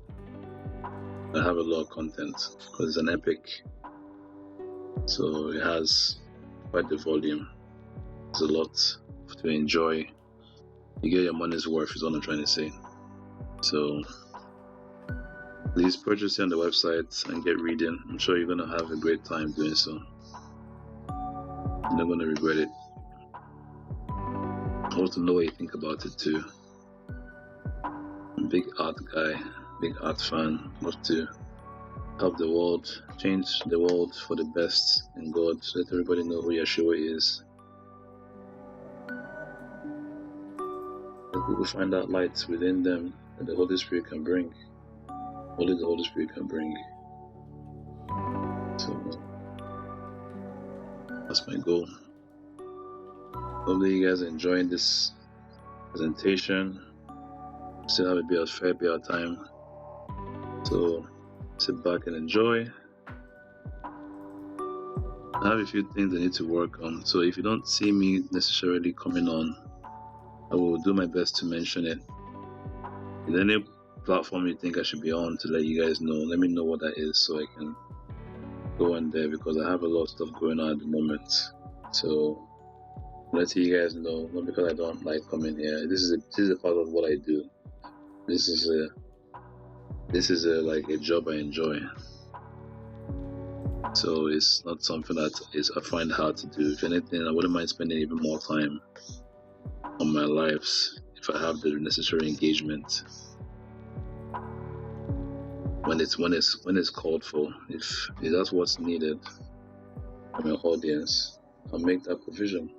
I have a lot of content because it's an epic, so it has quite the volume. There's a lot to enjoy you get your money's worth is what I'm trying to say. So please purchase it on the website and get reading. I'm sure you're gonna have a great time doing so. You're not gonna regret it. I want to know what you think about it too. I'm a big art guy, big art fan. Love to help the world, change the world for the best in God. Let everybody know who Yeshua is. Let people find that light within them that the Holy Spirit can bring. Only the Holy Spirit can bring. So that's my goal. Hopefully you guys are enjoying this presentation. Still have a fair bit of time. So sit back and enjoy. I have a few things I need to work on. So if you don't see me necessarily coming on, I will do my best to mention it. In any platform you think I should be on to let you guys know, let me know what that is so I can go on there, because I have a lot of stuff going on at the moment. So let you guys know, not because I don't like coming here. This is a part of what I do. This is like a job I enjoy. So it's not something that I find hard to do. If anything, I wouldn't mind spending even more time on my lives if I have the necessary engagement. When it's called for, if that's what's needed from your audience, I'll make that provision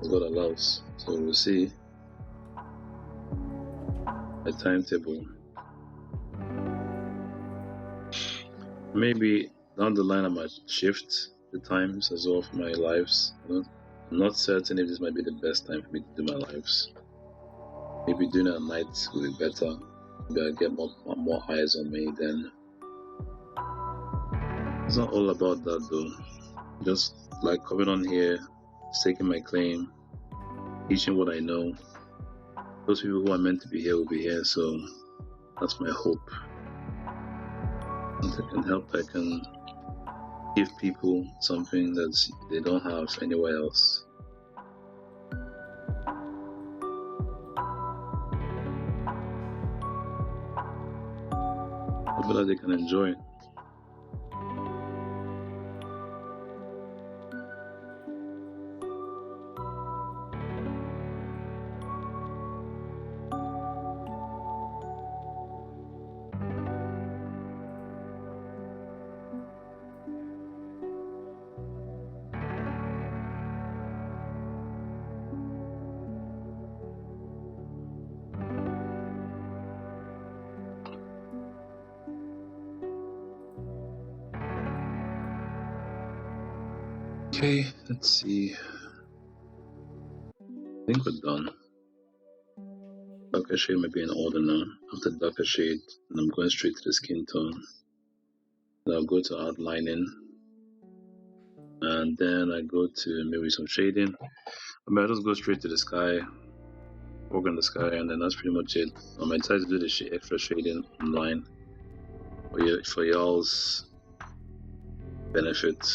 as God allows. So we'll see a timetable. Maybe down the line I might shift the times as well for my lives. I'm not certain if this might be the best time for me to do my lives. Maybe doing it at night will be better. Maybe I'll get more eyes on me then. It's not all about that though. Just like coming on here, staking my claim, teaching what I know. Those people who are meant to be here will be here, so that's my hope. If I can help, I can give people something that they don't have anywhere else. So that they can enjoy it. Okay, let's see. I think we're done. Darker shade might be in order now. After darker shade, and I'm going straight to the skin tone. Then I'll go to outlining, and then I go to maybe some shading. I just go straight to the sky, work on the sky, and then that's pretty much it. I might try to do the extra shading online for y'all's benefit.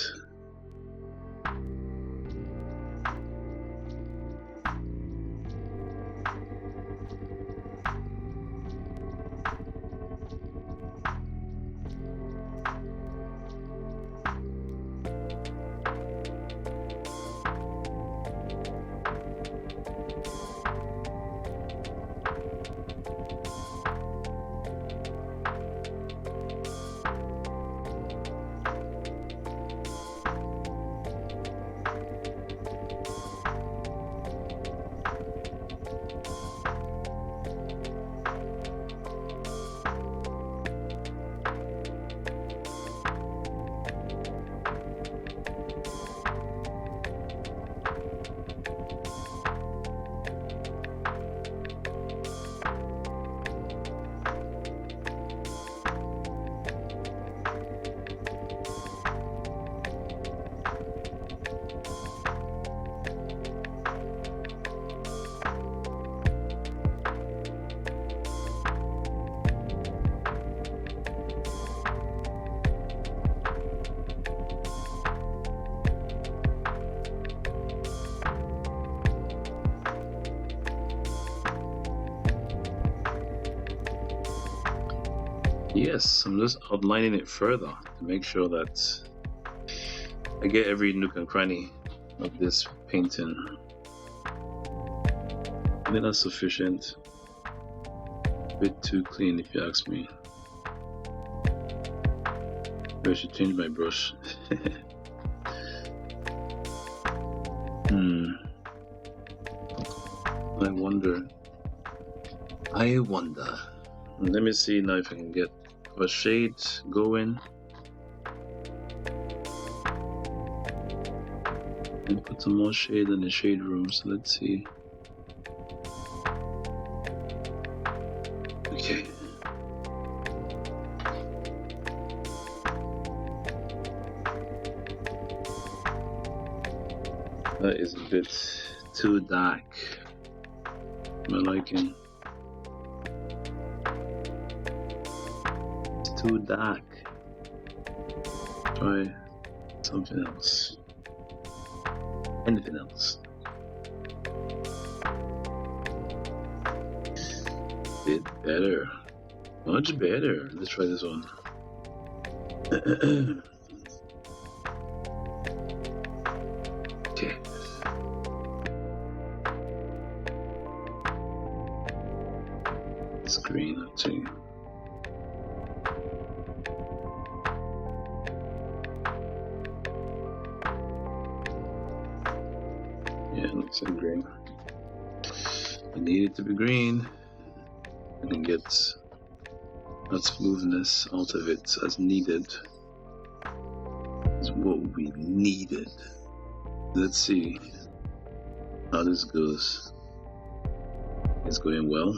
Yes, I'm just outlining it further to make sure that I get every nook and cranny of this painting. I think that's sufficient. A bit too clean if you ask me. Maybe I should change my brush. I wonder. Let me see now if I can get a shade going. And put some more shade in the shade room, so let's see. Okay. That is a bit too dark. My liking. It's too dark. Try something else. Anything else. Bit better. Much better. Let's try this one. Okay. It's green, I think. Yeah, it looks like green. I need it to be green. I can get that smoothness out of it as needed. It's what we needed. Let's see how this goes. It's going well.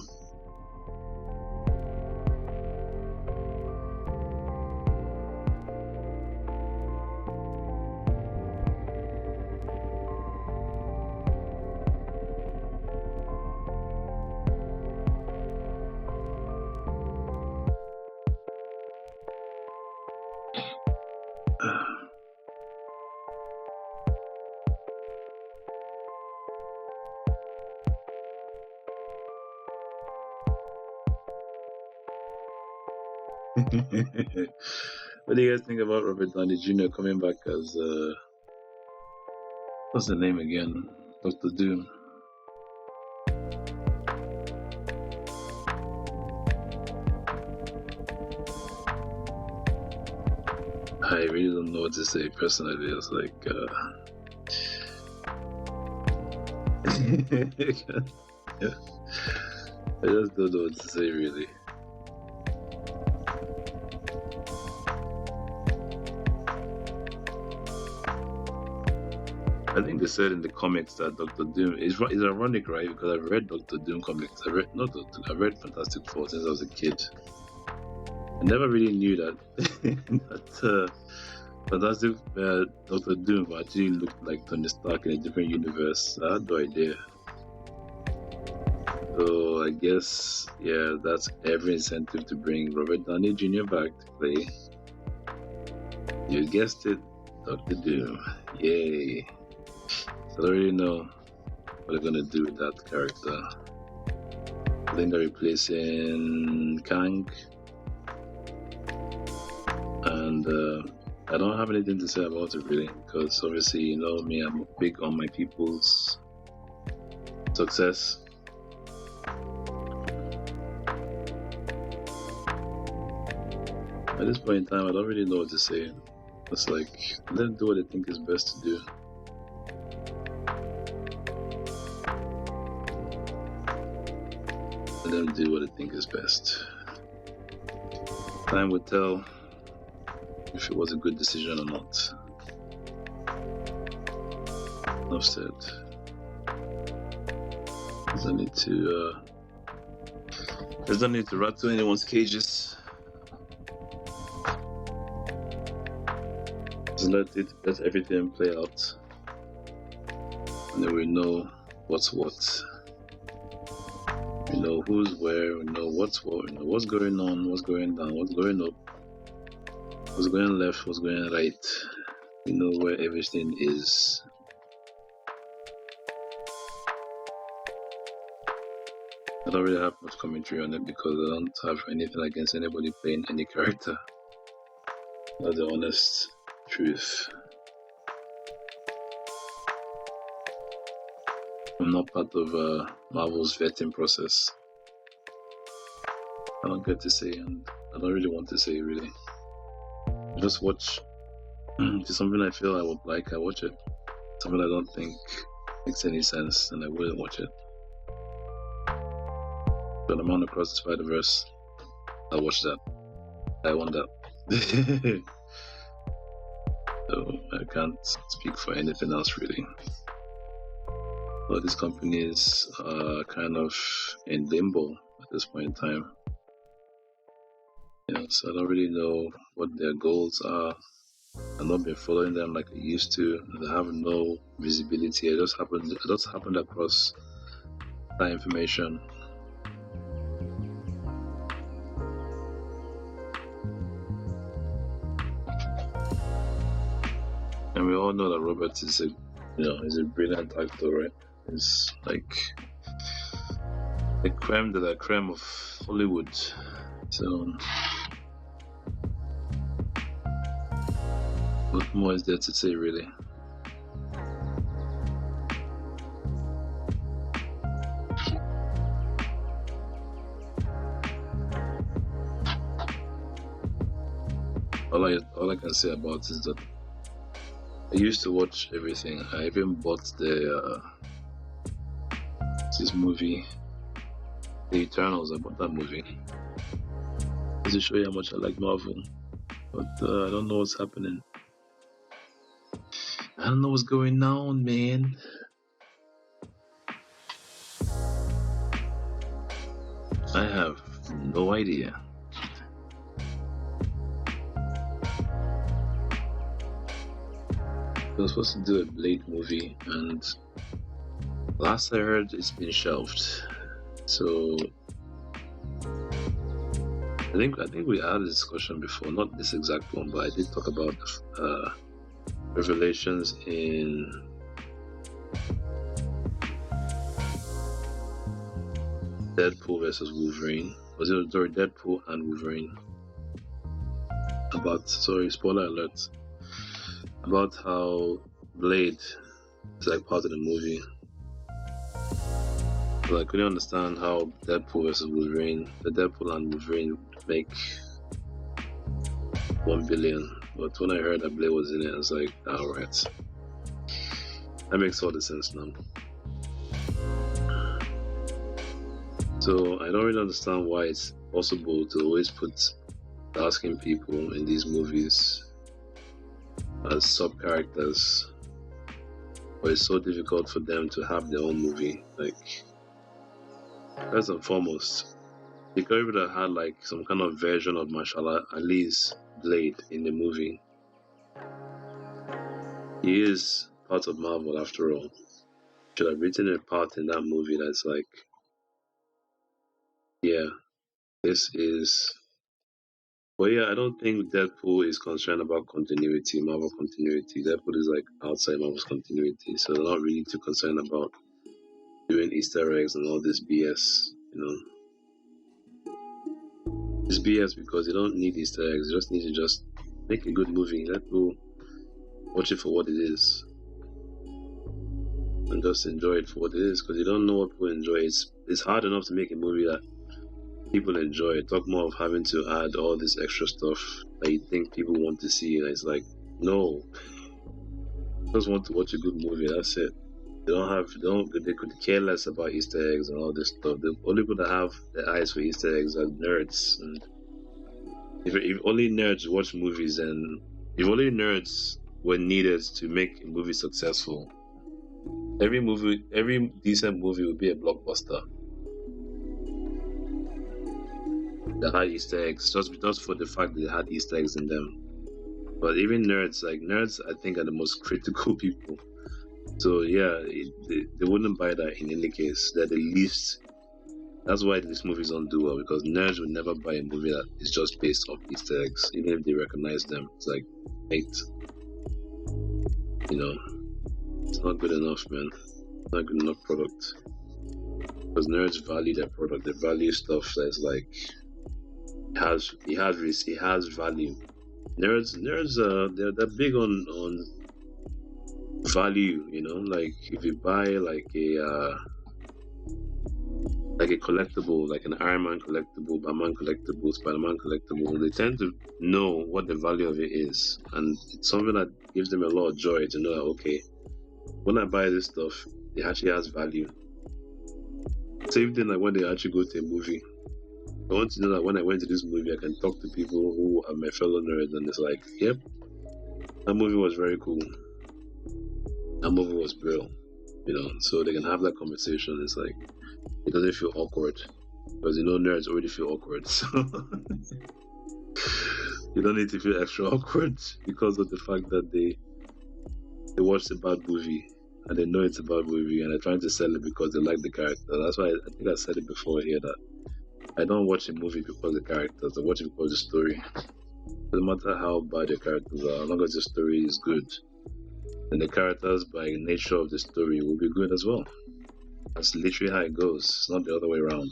What do you guys think about Robert Downey Jr. coming back as what's the name again? Dr. Doom. I really don't know what to say personally. It's like yeah. I just don't know what to say really. I think they said in the comics that Doctor Doom is ironic, right? Because I've read Doctor Doom comics. I read Fantastic Four since I was a kid. I never really knew that Fantastic Doctor Doom actually looked like Tony Stark in a different universe. I had no idea. So I guess yeah, that's every incentive to bring Robert Downey Jr. back to play. You guessed it, Doctor Doom. Yay! So I already know what they're gonna do with that character. I think they're replacing Kang, and I don't have anything to say about it really, because obviously you know me, I'm big on my people's success. At this point in time, I don't really know what to say. It's like, let them do what they think is best to do. Let them do what they think is best. Time will tell if it was a good decision or not. Enough said. There's no need to rattle anyone's cages. Just let everything play out, and then we know what's what. We know who's where. We know what's what. We know what's going on, what's going down, what's going up, what's going left, what's going right. We know where everything is. I don't really have much commentary on it because I don't have anything against anybody playing any character. That's the honest truth. I'm not part of Marvel's vetting process. I don't get to say, and I don't really want to say, really. I just watch. If it's something I feel I would like, I watch it. Something I don't think makes any sense, and I wouldn't watch it. But I'm on Across the Spider-Verse. I'll watch that. I want that. So I can't speak for anything else, really. But these companies are kind of in limbo at this point in time. So I don't really know what their goals are. I've not been following them like I used to. I have no visibility. I just happened across that information. And we all know that Robert is a brilliant actor, right? He's like the creme de la creme of Hollywood. So what more is there to say, really? All I can say about it is that I used to watch everything. I even bought this movie, The Eternals. I bought that movie just to show you how much I like Marvel. But I don't know what's happening. I don't know what's going on, man. I have no idea. I was supposed to do a Blade movie, and last I heard, it's been shelved. So I think we had a discussion before, not this exact one, but I did talk about revelations in Deadpool versus Wolverine. Was it Deadpool and Wolverine? Spoiler alert. About how Blade is like part of the movie. So I couldn't understand how Deadpool versus Wolverine, the Deadpool and Wolverine make 1 billion. But when I heard that Blade was in it, I was like, alright. That makes all the sense now. So I don't really understand why it's possible to always put dark-skinned people in these movies as sub-characters, but it's so difficult for them to have their own movie. Like, first and foremost, they could have had like some kind of version of Marshall Ali's Blade in the movie. He is part of Marvel after all. Should have written a part in that movie that's like, yeah, this is. But yeah, I don't think Deadpool is concerned about continuity, Marvel continuity. Deadpool is like outside Marvel's continuity, so they're not really too concerned about doing Easter eggs and all this BS, It's BS because you don't need Easter eggs. You just need to make a good movie. Let people watch it for what it is, and just enjoy it for what it is. Because you don't know what people enjoy. It's hard enough to make a movie that people enjoy. Talk more of having to add all this extra stuff that you think people want to see, and it's like, no, I just want to watch a good movie. That's it. They could care less about Easter eggs and all this stuff. The only people that have their eyes for Easter eggs are nerds. And if only nerds watch movies, and if only nerds were needed to make a movie successful, every decent movie would be a blockbuster that had Easter eggs, just for the fact that they had Easter eggs in them. But even nerds, I think are the most critical people. So yeah, they wouldn't buy that in any case. They're the least. That's why these movies don't do well, because nerds would never buy a movie that is just based off Easter eggs, even if they recognize them. It's like, hate. It's not good enough, man. It's not good enough product. Because nerds value their product. They value stuff that's like it has value. Nerds, they're big on value. You know, like if you buy like a collectible, like an Iron Man collectible, Batman collectible, Spider-Man collectible, they tend to know what the value of it is, and it's something that gives them a lot of joy to know that okay, when I buy this stuff, it actually has value. Same thing like when they actually go to a movie. I want to know that when I went to this movie, I can talk to people who are my fellow nerds, and it's like, yep, that movie was very cool. That movie was brilliant, you know. So they can have that conversation. It's like it doesn't feel awkward because you know nerds already feel awkward, so you don't need to feel extra awkward because of the fact that they watched a bad movie and they know it's a bad movie and they're trying to sell it because they like the character. That's why I think I said it before here that I don't watch a movie because of the characters. I watch it because of the story. No matter how bad the characters are, as long as the story is good, then the characters, by nature of the story, will be good as well. That's literally how it goes. It's not the other way around.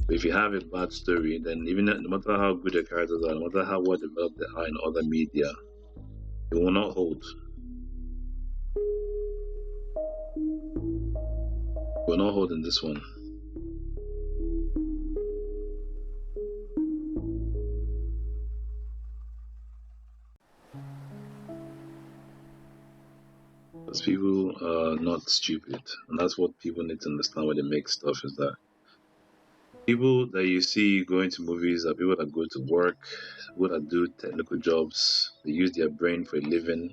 But if you have a bad story, then even no matter how good the characters are, no matter how well developed they are in other media, it will not hold. It will not hold in this one. Because people are not stupid, and that's what people need to understand when they make stuff. Is that people that you see going to movies are people that go to work, people that do technical jobs. They use their brain for a living.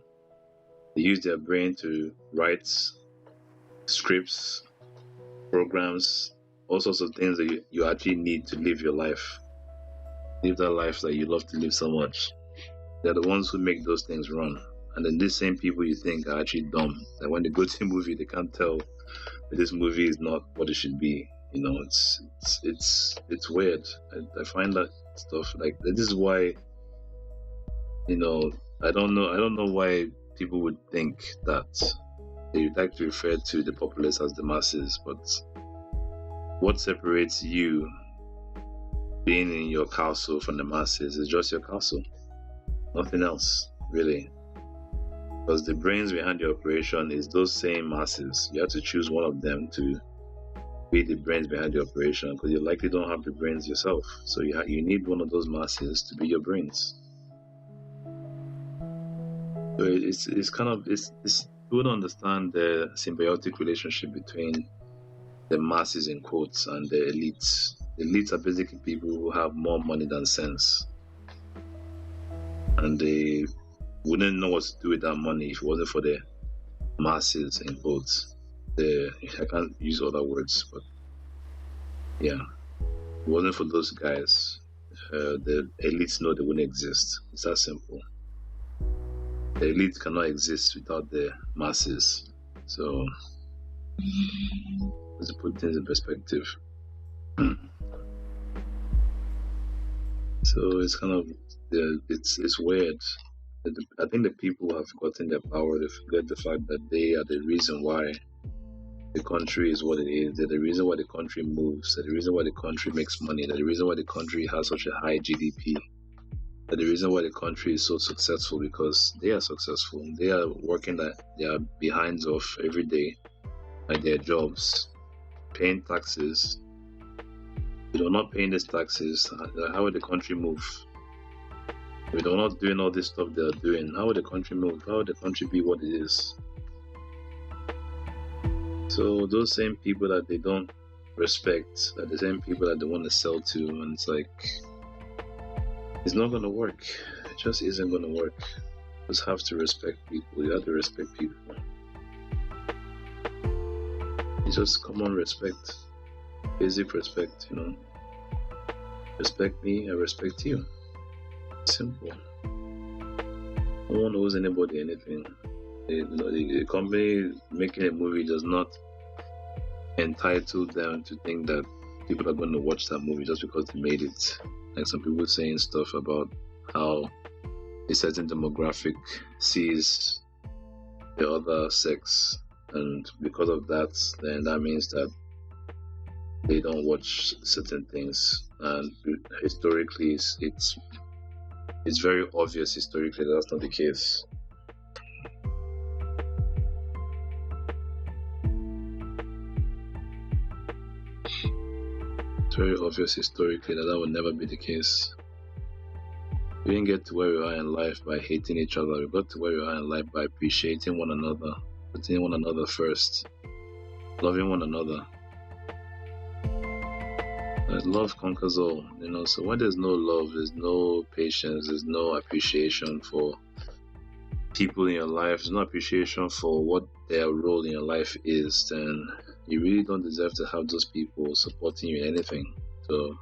They use their brain to write scripts, programs, all sorts of things that you actually need to live your life. Live that life that you love to live so much. They're the ones who make those things run. And then these same people you think are actually dumb. That when they go to a movie, they can't tell that this movie is not what it should be. You know, it's weird. I find that stuff like this is why, you know, I don't know why people would think that they would like to refer to the populace as the masses, but what separates you being in your castle from the masses is just your castle. Nothing else, really. Because the brains behind the operation is those same masses. You have to choose one of them to be the brains behind the operation because you likely don't have the brains yourself. So you need one of those masses to be your brains. So it's kind of people don't understand the symbiotic relationship between the masses in quotes and the elites. The elites are basically people who have more money than sense, and they wouldn't know what to do with that money if it wasn't for the masses in quotes. I can't use other words, but yeah, if it wasn't for those guys, the elites know they wouldn't exist. It's that simple. The elite cannot exist without the masses. So let's put things in perspective. So it's kind of it's weird. I think the people have forgotten their power. They forget the fact that they are the reason why the country is what it is. They're the reason why the country moves. They're the reason why the country makes money. They're the reason why the country has such a high GDP. They're the reason why the country is so successful because they are successful. They are working their behinds off every day at their jobs, paying taxes. If they're not paying these taxes, how will the country move? If they're not doing all this stuff they're doing, how would the country move? How would the country be what it is? So those same people that they don't respect, are the same people that they want to sell to, and it's like, it's not going to work. It just isn't going to work. You just have to respect people. You have to respect people. It's just common respect. Basic respect, you know. Respect me, I respect you. Simple. No one owes anybody anything. The company making a movie does not entitle them to think that people are going to watch that movie just because they made it. Like some people saying stuff about how a certain demographic sees the other sex, and because of that, then that means that they don't watch certain things, and historically, it's very obvious historically that's not the case. It's very obvious historically that would never be the case. We didn't get to where we are in life by hating each other. We got to where we are in life by appreciating one another, putting one another first, loving one another. Love conquers all, So when there's no love, there's no patience, there's no appreciation for people in your life, there's no appreciation for what their role in your life is, then you really don't deserve to have those people supporting you in anything. So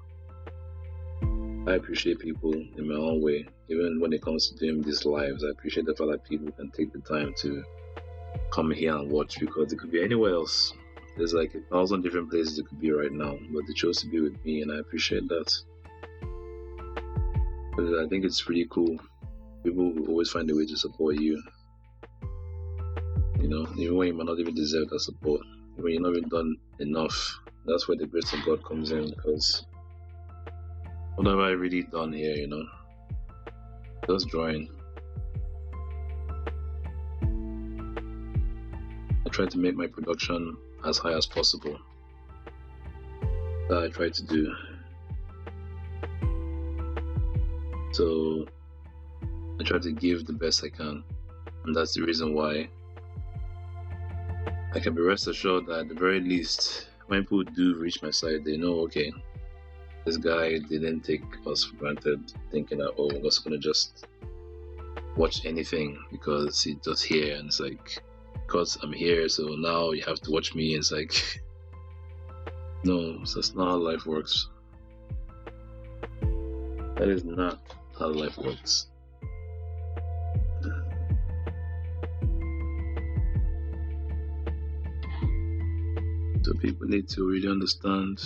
I appreciate people in my own way. Even when it comes to doing these lives, I appreciate the fact that people can take the time to come here and watch, because it could be anywhere else. There's like 1,000 different places it could be right now, but they chose to be with me, and I appreciate that. Because I think it's pretty cool. People will always find a way to support you. Even when you might not even deserve that support, when you're not even done enough, that's where the grace of God comes in. Because what have I really done here? Just drawing. I try to make my production as high as possible. That I try to do. So I try to give the best I can, and that's the reason why I can be rest assured that at the very least, when people do reach my side, they know, okay, this guy didn't take us for granted, thinking that, oh, we're just gonna just watch anything because he's just here, and it's like, because I'm here, so now you have to watch me. And it's like, no, that's not how life works. That is not how life works. So people need to really understand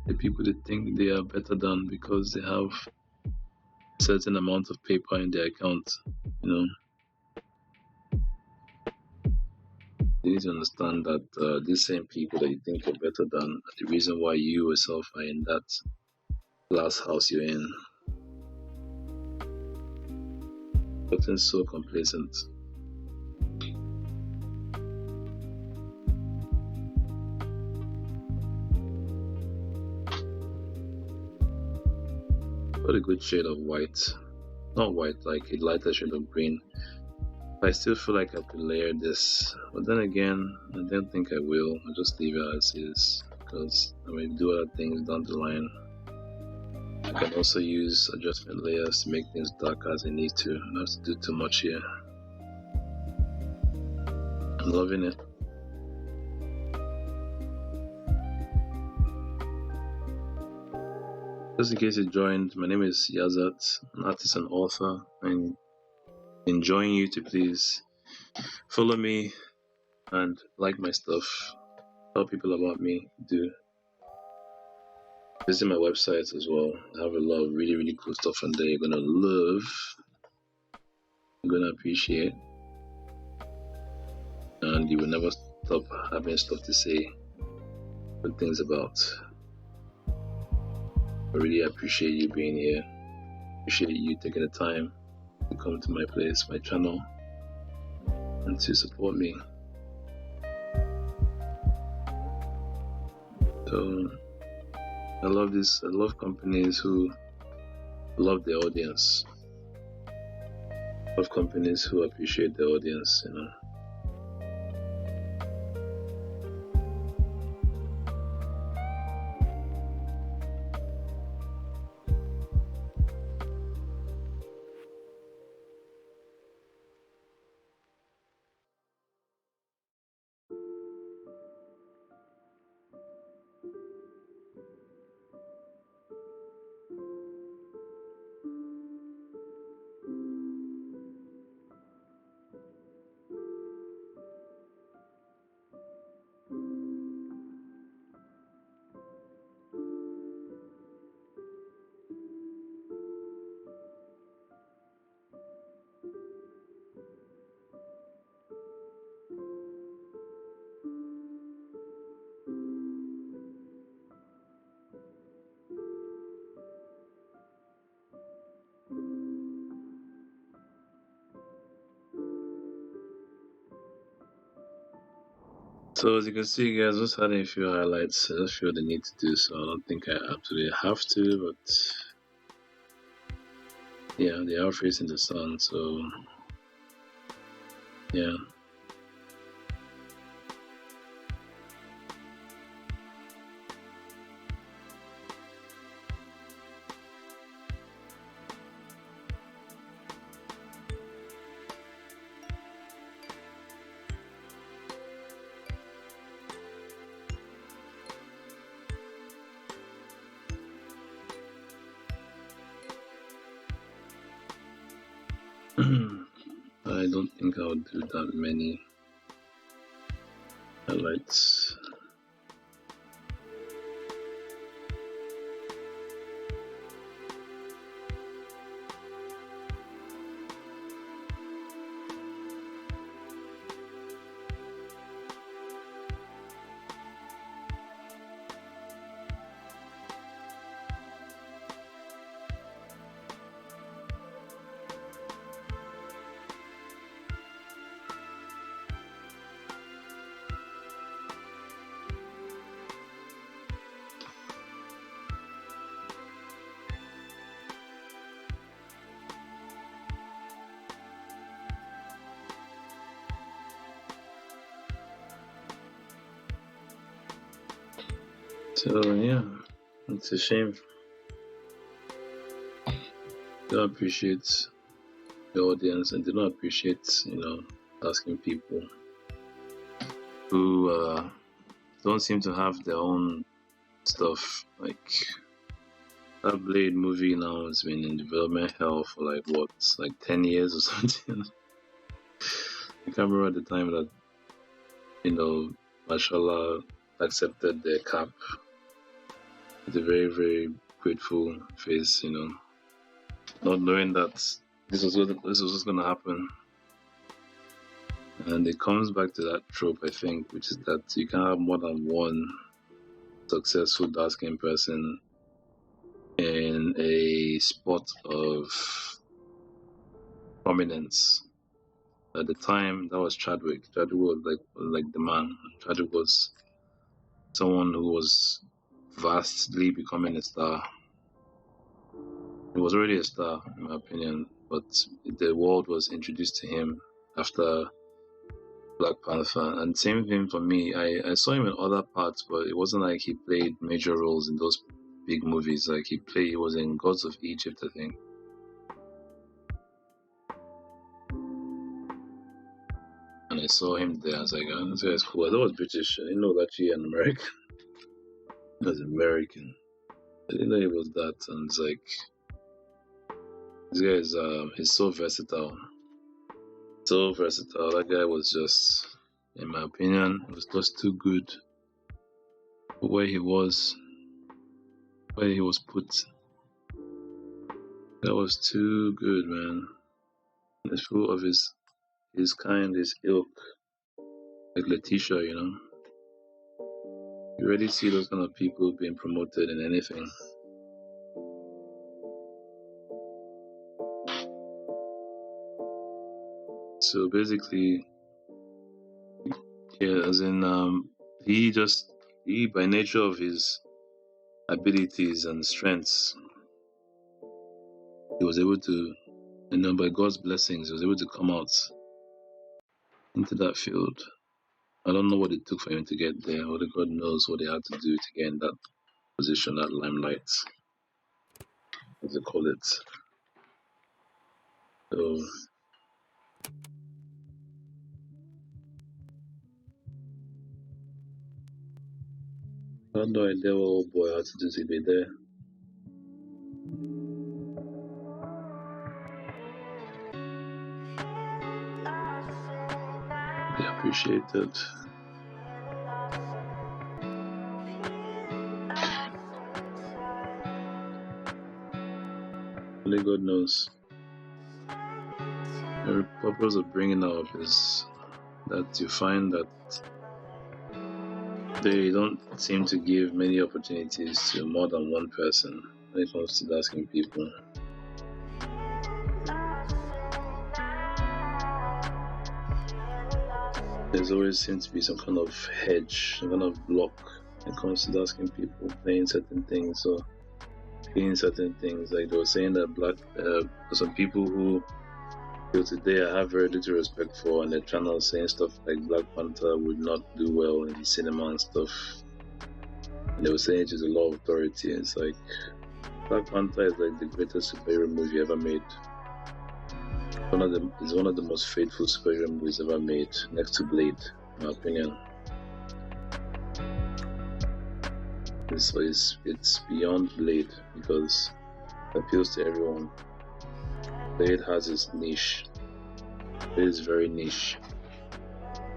the people they think they are better than because they have a certain amount of paper in their account, You need to understand that these same people that you think you're better than are the reason why you yourself are in that glass house you're in. Getting so complacent. What a good shade of white. Not white, like a lighter shade of green. I still feel like I could layer this, but then again, I don't think I will. I'll just leave it as is, because I may do other things down the line. I can also use adjustment layers to make things darker as I need to. I don't have to do too much here. I'm loving it. Just in case you joined, my name is Yazat, an artist and author. I'm enjoying you to please follow me and like my stuff. Tell people about me. Do visit my website as well. I have a lot of really, really cool stuff on there. You're gonna love. You're gonna appreciate, and you will never stop having stuff to say, good things about. I really appreciate you being here. Appreciate you taking the time to come to my place, my channel, and to support me. So I love this. I love companies who love their audience. I love companies who appreciate their audience, So as you can see, guys, just had a few highlights. I just feel the need to do so. I don't think I absolutely have to, but yeah, they are facing the sun, so yeah. I don't think I'll do that many highlights. So yeah, it's a shame. They don't appreciate the audience, and they don't appreciate, asking people who don't seem to have their own stuff. Like that Blade movie now has been in development hell for like 10 years or something. I can't remember the time that Mashallah accepted their cap with a very, very grateful face, not knowing that this was just gonna happen. And it comes back to that trope, I think, which is that you can have more than one successful dark-skinned person in a spot of prominence. At the time, that was Chadwick. Chadwick was like the man. Chadwick was someone who was vastly becoming a star. He was already a star, in my opinion, but the world was introduced to him after Black Panther. And same thing for me. I saw him in other parts, but it wasn't like he played major roles in those big movies. Like he was in Gods of Egypt, I think. And I saw him there. I was like, oh, this guy's cool. I thought he was British. I didn't know that he was American. He was American. I didn't know he was that. And it's like, this guy is he's so versatile. So versatile. That guy was just, in my opinion, was just too good for where he was put. That was too good, man. It's full of his kind, his ilk. Like Letitia, You rarely see those kind of people being promoted in anything. So basically, yeah, as in, he by nature of his abilities and strengths, he was able to, by God's blessings, he was able to come out into that field. I don't know what it took for him to get there. Only God knows what he had to do to get in that position, that limelight, as they call it. So, I had no idea what old boy had to do to be there. Be appreciated. Only God knows. The purpose of bringing that up is that you find that they don't seem to give many opportunities to more than one person when it comes to asking people. there's always seems to be some kind of hedge, some kind of block when it comes to dark-skinned people playing certain things or being certain things. Like they were saying that some people who till today I have very little respect for, and they're trying to saying stuff like Black Panther would not do well in cinema and stuff. And they were saying it is a law of authority. It's like Black Panther is like the greatest superhero movie ever made. It's one of the most faithful superhero movies ever made, next to Blade, in my opinion. It's beyond Blade because it appeals to everyone. Blade has its niche. Blade is very niche.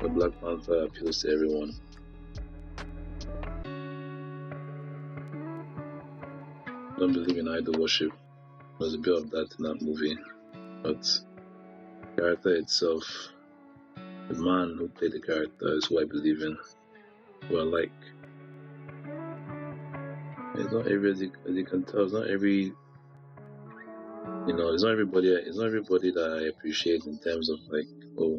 But Black Panther appeals to everyone. I don't believe in idol worship. There's a bit of that in that movie. But the character itself, the man who played the character is who I believe in, who I like. It's not every, as you can tell, it's not every, it's not everybody that I appreciate in terms of like, oh,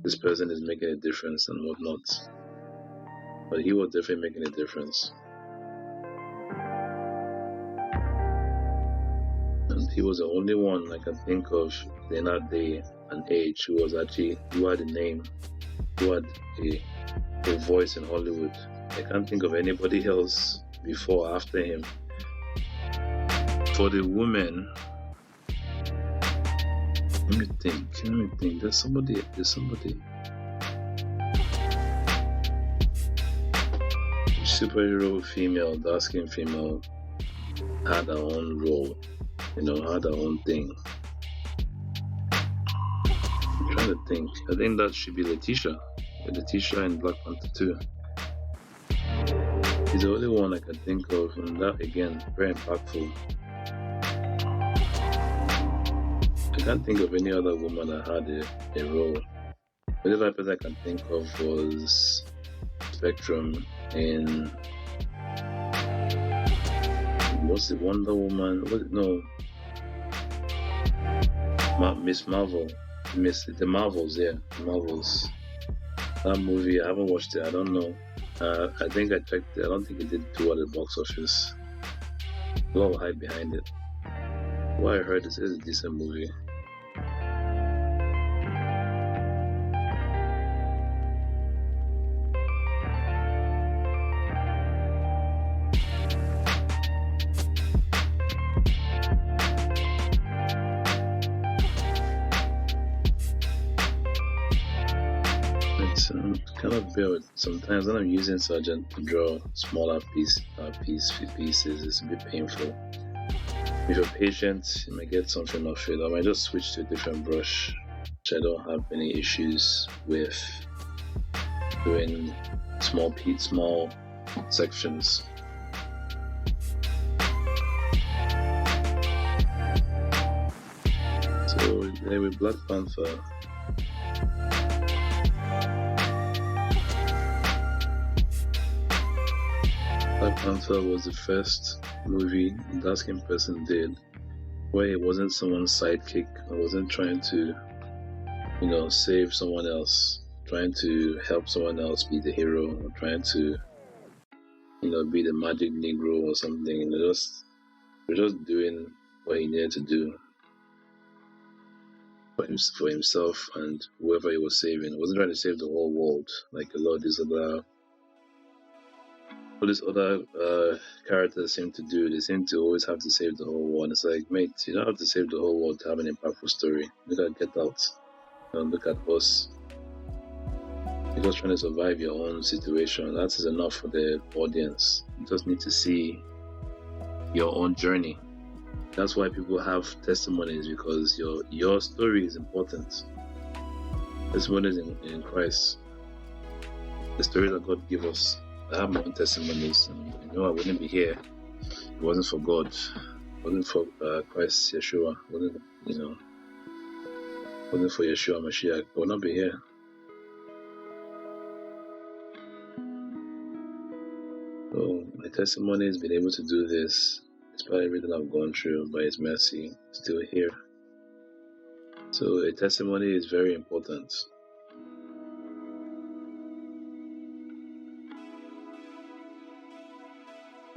this person is making a difference and whatnot. But he was definitely making a difference. And he was the only one I can think of in that day and age who had a name, who had a voice in Hollywood. I can't think of anybody else before or after him. For the women, let me think. There's somebody. Superhero female, dark-skinned female, had her own role, had her own thing. I'm trying to think. I think that should be Letitia. Letitia in Black Panther 2. She's the only one I can think of, and that again, very impactful. I can't think of any other woman that had a role. The only other person I can think of was Spectrum in what's the Wonder Woman? Miss Marvel. The Marvels, yeah, the Marvels. That movie, I haven't watched it. I don't know. I think I checked it. I don't think it did too well at the box office. A lot of hype behind it. What I heard is it's a decent movie. It's kind of built. Sometimes when I'm using Sergeant to draw smaller pieces, it's a bit painful. If you're patient, you might get something off it. I might just switch to a different brush, which I don't have any issues with doing small sections. So anyway, Black Panther. Black Panther was the first movie a dark-skinned person did where it wasn't someone's sidekick. I wasn't trying to, save someone else, trying to help someone else be the hero, or trying to, be the magic Negro or something. We're just doing what he needed to do for himself and whoever he was saving. He wasn't trying to save the whole world like a lot of these other characters seem to do. They seem to always have to save the whole world. It's like, mate, you don't have to save the whole world to have an impactful story. Look at Get Out. Look at us. You're just trying to survive your own situation. That is enough for the audience. You just need to see your own journey. That's why people have testimonies, because your story is important. Testimonies in Christ. The story that God gave us. I have my own testimonies, and I wouldn't be here if it wasn't for God. It wasn't for Christ Yeshua. Wasn't for Yeshua Mashiach. I would not be here. So my testimony has been able to do this, despite everything I've gone through, by His mercy, still here. So a testimony is very important.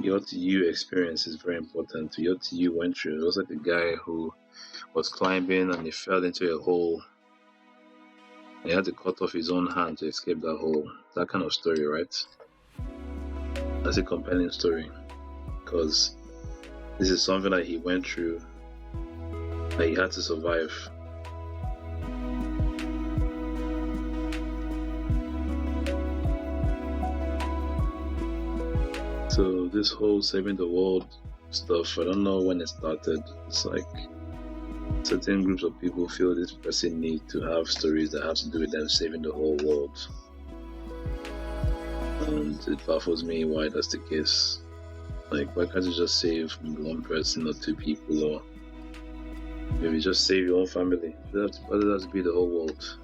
your to you experience is very important. Your to you went through. It was like the guy who was climbing and he fell into a hole. He had to cut off his own hand to escape that hole. That kind of story, right? That's a compelling story because this is something that he went through that he had to survive. So this whole saving the world stuff, I don't know when it started. It's like certain groups of people feel this pressing need to have stories that have to do with them saving the whole world. And it baffles me why that's the case. Like, why can't you just save one person or two people, or maybe just save your own family? Why does it have to be the whole world?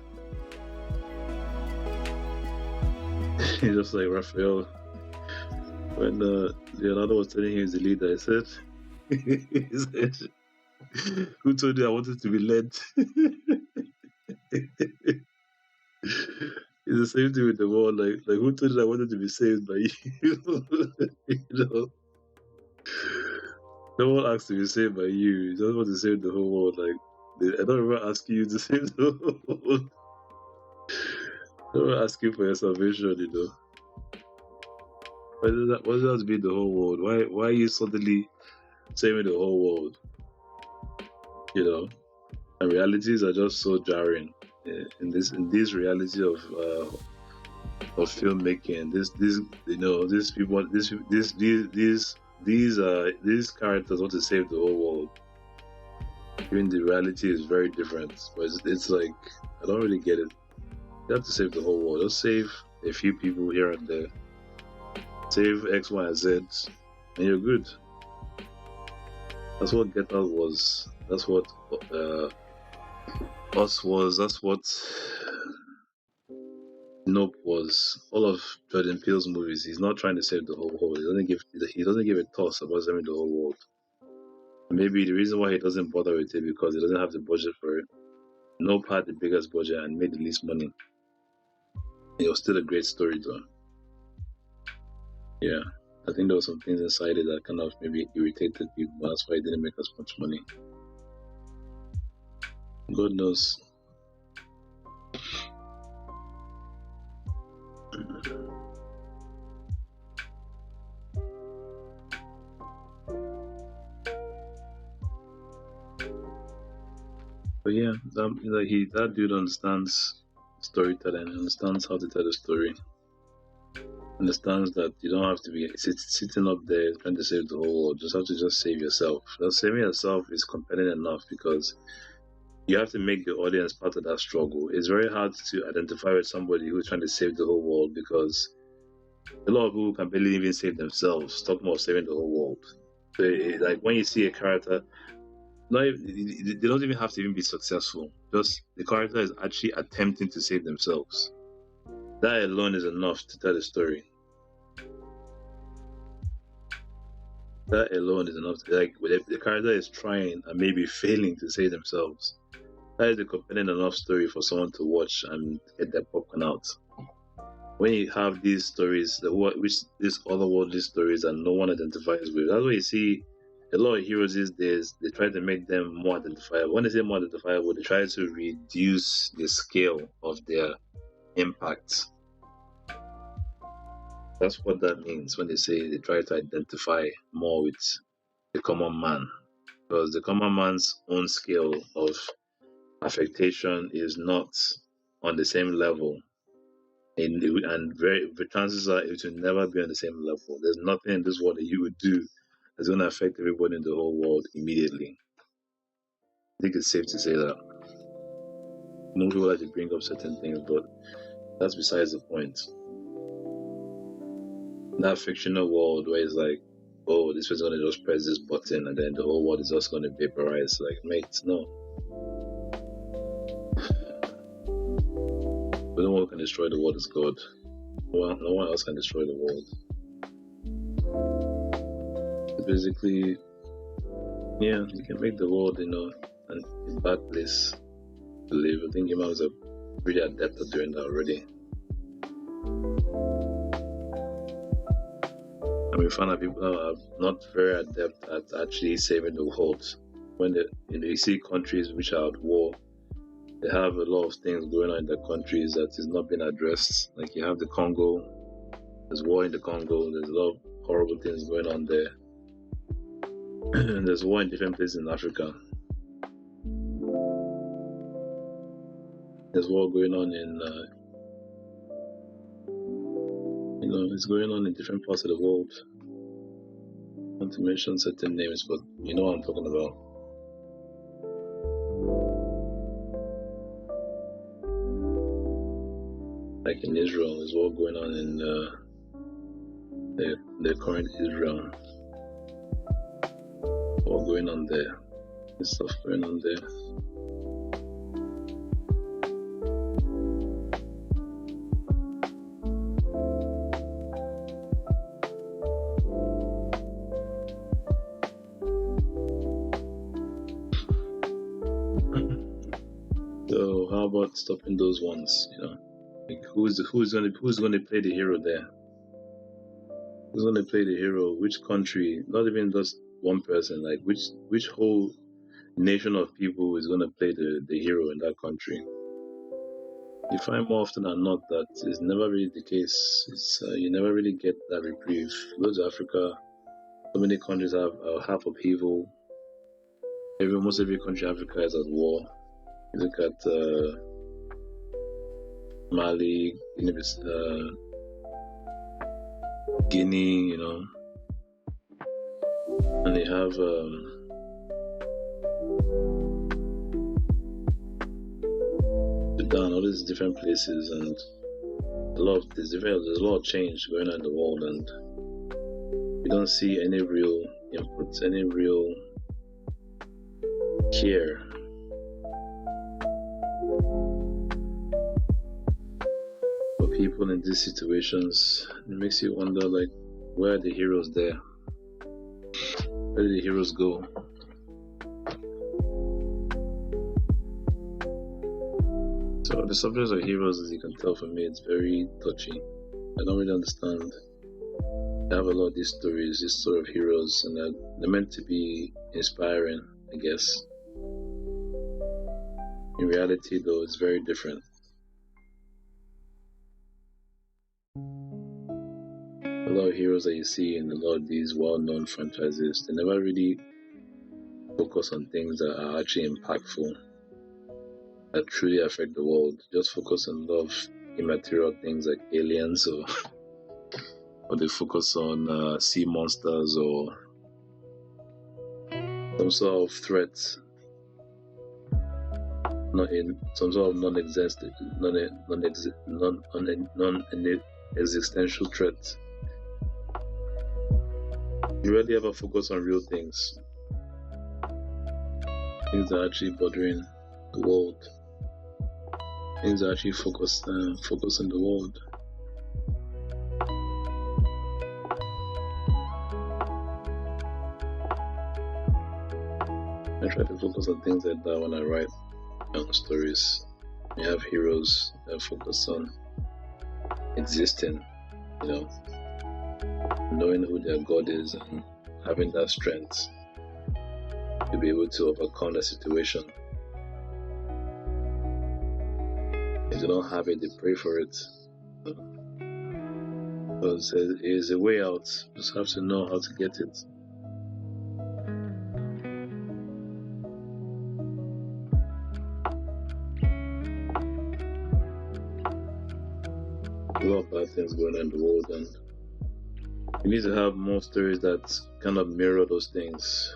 It's just like Raphael, when Leonardo was telling him he's the leader, he said, who told you I wanted to be led? It's the same thing with the world. Like who told you I wanted to be saved by you? You know, no one asks to be saved by you. You just want to save the whole world. Like, I don't remember asking you to save the whole world. I don't remember asking for your salvation. You know, why does that have to be the whole world? Why are you suddenly saving the whole world? You know, and realities are just so jarring. In this reality of filmmaking, these people, these characters want to save the whole world. Even the reality is very different, but it's like I don't really get it. You have to save the whole world. Just save a few people here and there. Save X, Y, and Z, and you're good. That's what Get Out was. That's what Us was. That's what Nope was. All of Jordan Peele's movies, he's not trying to save the whole world. He doesn't give a toss about saving the whole world. Maybe the reason why he doesn't bother with it because he doesn't have the budget for it. Nope had the biggest budget and made the least money. It was still a great story though. Yeah, I think there were some things inside it that kind of maybe irritated people. That's why it didn't make as much money. God knows. But yeah, that dude understands storytelling, understands how to tell a story, understands that you don't have to be sitting up there trying to save the whole world. Just have to just save yourself. Just saving yourself is compelling enough because you have to make the audience part of that struggle. It's very hard to identify with somebody who's trying to save the whole world because a lot of people can barely even save themselves. Talk more of saving the whole world. So, like when you see a character, they don't even have to even be successful. Just the character is actually attempting to save themselves. That alone is enough to tell a story. That alone is enough. The character is trying and maybe failing to save themselves. That is a compelling enough story for someone to watch and get their popcorn out. When you have these stories, these otherworldly stories that no one identifies with, that's why you see a lot of heroes these days. They try to make them more identifiable. When they say more identifiable, they try to reduce the scale of their impact. That's what that means when they say they try to identify more with the common man, because the common man's own scale of affectation is not on the same level, and the chances are it will never be on the same level. There's nothing in this world that you would do that's going to affect everybody in the whole world immediately. I think it's safe to say that. Most people like to bring up certain things, but that's besides the point. That fictional world where it's like, oh, this was gonna just press this button and then the whole world is just gonna vaporize. Like, mate, no. But no one can destroy the world is God. No one else can destroy the world. So basically, yeah, you can make the world, a bad place to live. I think humans are pretty adept at doing that already. And we find that people are not very adept at actually saving the world. When you see countries which are at war, they have a lot of things going on in the countries that is not being addressed. Like you have the Congo, there's war in the Congo, there's a lot of horrible things going on there. And there's war in different places in Africa. There's war going on in, it's going on in different parts of the world. I want to mention certain names, but you know what I'm talking about. Like in Israel, there's war going on in the current Israel. War going on there. There's stuff going on there. So how about stopping those ones? Like who's gonna play the hero there? Who's gonna play the hero? Which country? Not even just one person. Like which whole nation of people is gonna play the hero in that country? You find more often than not that is never really the case. It's you never really get that reprieve. Go to Africa, so many countries have half upheaval. Almost every country in Africa is at war. You look at Mali, Guinea, and they have Sudan, all these different places, and there's a lot of change going on in the world, and we don't see any real inputs, any real care for people in these situations. It makes you wonder, like, where are the heroes there? Where did the heroes go? So the subject of heroes, as you can tell from me, it's very touchy. I don't really understand. I have a lot of these stories, this sort of heroes, and they're meant to be inspiring, I guess. In reality, though, it's very different. A lot of heroes that you see in a lot of these well-known franchises, they never really focus on things that are actually impactful, that truly affect the world. Just focus on a lot of immaterial things like aliens, or they focus on sea monsters or some sort of threat, some sort of non-existential threat. You rarely ever focus on real things that are actually bothering the world, things that actually focus on the world. I try to focus on things like that when I write stories. You have heroes that focus on existing, knowing who their God is and having that strength to be able to overcome the situation. If they don't have it, they pray for it. Because there is a way out, you just have to know how to get it. A lot of bad things going on in the world, and you need to have more stories that kind of mirror those things.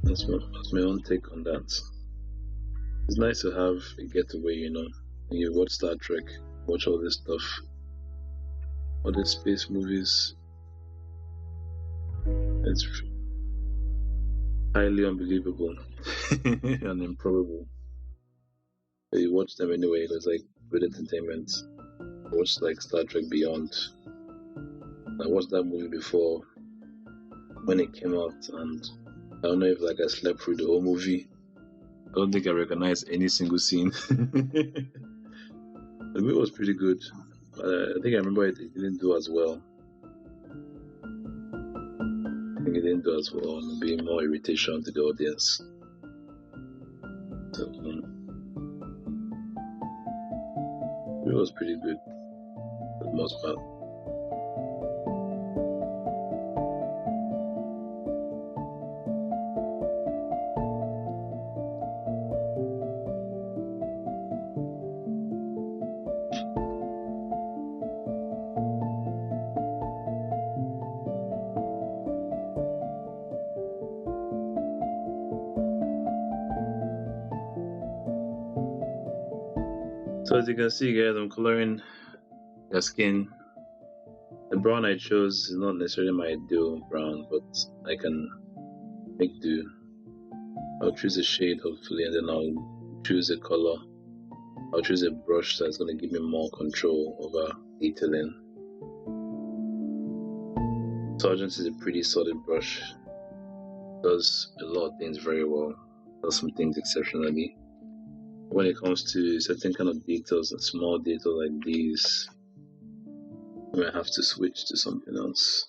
That's my own take on that. It's nice to have a getaway, you watch Star Trek, watch all this stuff, all these space movies. It's highly unbelievable and improbable. But you watch them anyway. It was like good entertainment. I watched like Star Trek Beyond. I watched that movie before when it came out, and I don't know if I slept through the whole movie. I don't think I recognized any single scene. The movie was pretty good. I think I remember it didn't do as well. I think it didn't do as well, and be more irritation to the audience. So, it was pretty good for the most part. So as you can see, guys, I'm coloring the skin. The brown I chose is not necessarily my ideal brown, but I can make do. I'll choose a shade hopefully, and then I'll choose a color. I'll choose a brush that's going to give me more control over detailing. Sargent is a pretty solid brush. Does a lot of things very well. Does some things exceptionally. When it comes to certain kind of details and small details like these, I might have to switch to something else.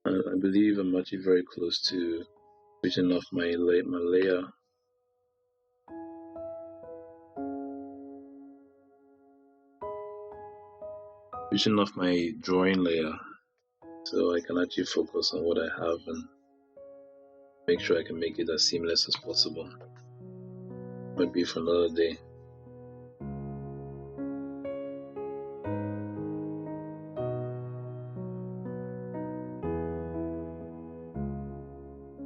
I believe I'm actually very close to switching off my layer. Switching off my drawing layer so I can actually focus on what I have and make sure I can make it as seamless as possible. Might be for another day.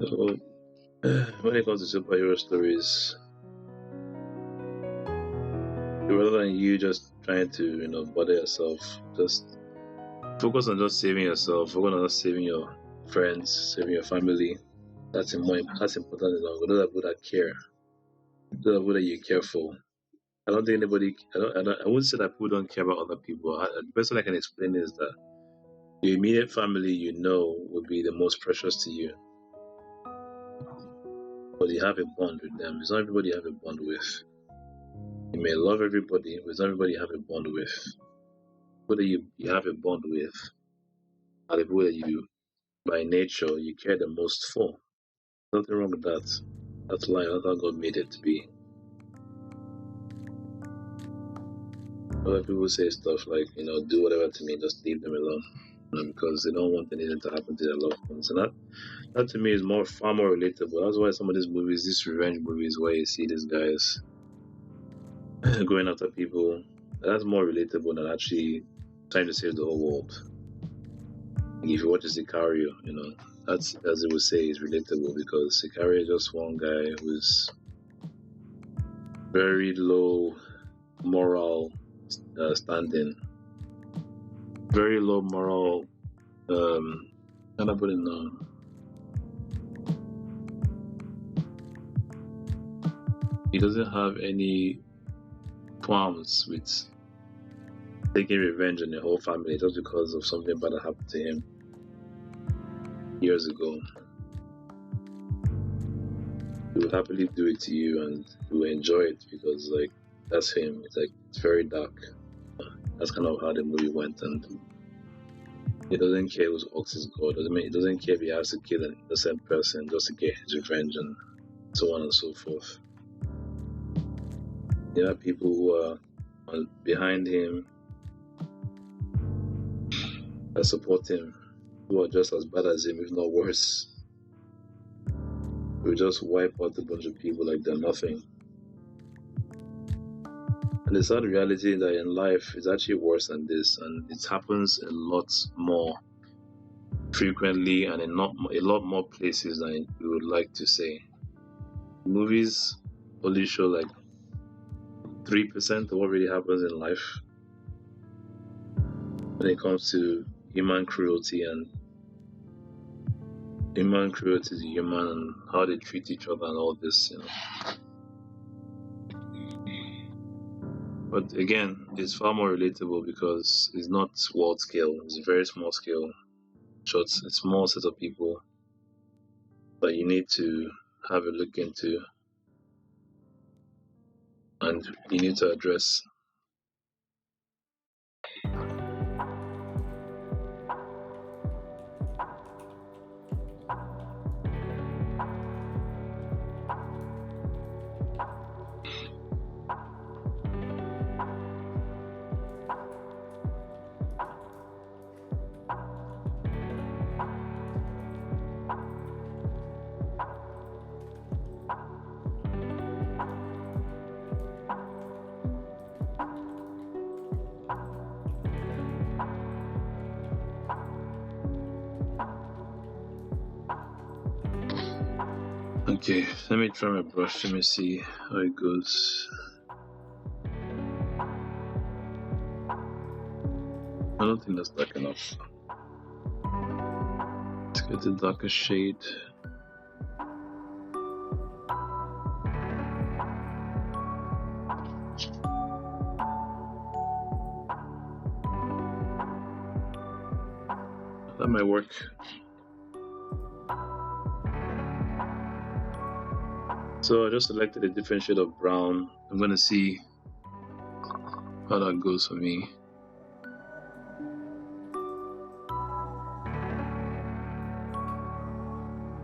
So, when it comes to superhero stories, rather than you just trying to, bother yourself, just focus on just saving yourself, focus on just saving your friends, saving your family. That's important enough. Those are people that care. Those are people that you care for. I don't think anybody. I wouldn't say that people don't care about other people. The best way I can explain is that your immediate family, will be the most precious to you. But you have a bond with them. It's not everybody you have a bond with. You may love everybody, but it's not everybody you have a bond with. People that you have a bond with are the people that you, by nature, you care the most for. Nothing wrong with that. That's life. That's how God made it to be. Other people say stuff like, do whatever to me, just leave them alone. Because they don't want anything to happen to their loved ones. And that to me is far more relatable. That's why some of these movies, these revenge movies where you see these guys going after people, that's more relatable than actually trying to save the whole world. And if you watch Sicario, that's, as they would say, is relatable because Sicario is just one guy who's very low moral standing, very low moral. Can I put it now? He doesn't have any qualms with taking revenge on the whole family just because of something bad that happened to him years ago. He would happily do it to you and you will enjoy it because that's him. It's very dark. That's kind of how the movie went, and he doesn't care who's Ox's god. He doesn't care if he has to kill an innocent person just to get his revenge and so on and so forth. There are people who are behind him that support him, who are just as bad as him, if not worse. We just wipe out a bunch of people like they're nothing. And the sad reality that in life it's actually worse than this, and it happens a lot more frequently and in a lot more places than we would like to say. Movies only show 3% of what really happens in life when it comes to human cruelty to human and how they treat each other and all this, But again, it's far more relatable because it's not world scale. It's a very small scale. It's a small set of people that you need to have a look into and you need to address. Okay, let me try my brush. Let me see how it goes. I don't think that's dark enough. Let's get the darker shade. That might work. So I just selected a different shade of brown. I'm gonna see how that goes for me.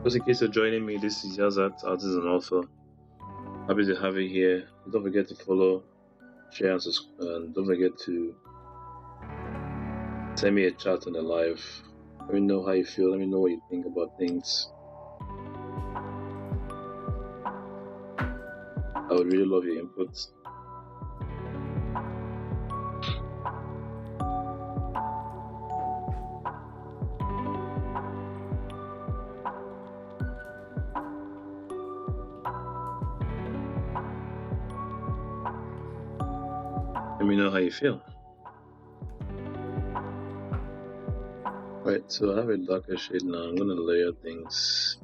Just in case you're joining me, this is Yazat, Artist and Author. Happy to have you here. Don't forget to follow, share, and subscribe. And don't forget to send me a chat on the live. Let me know how you feel. Let me know what you think about things. I would really love your input. Let me know how you feel. Right, so I have a darker shade now. I'm gonna layer things.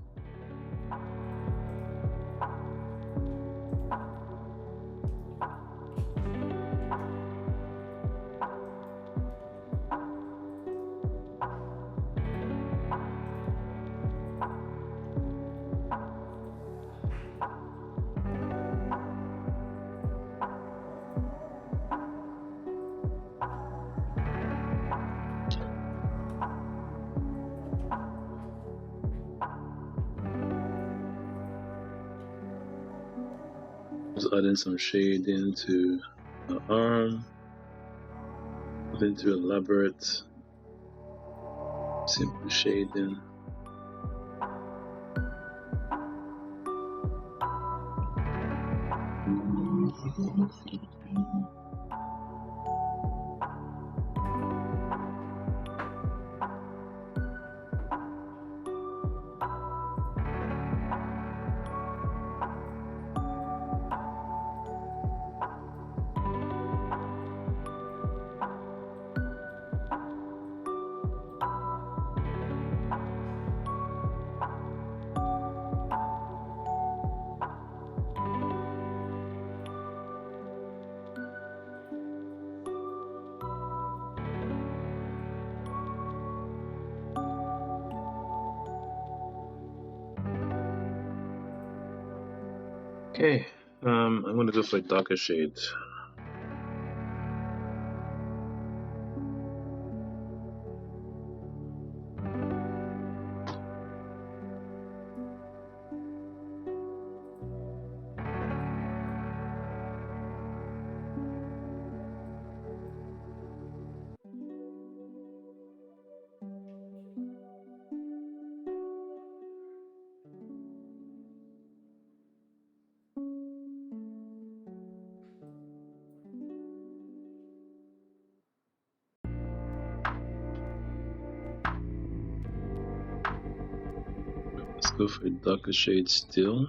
Just adding some shade into the arm. Nothing too elaborate. Simple shading. Okay, I'm gonna go for a darker shade. Let's go for a darker shade still.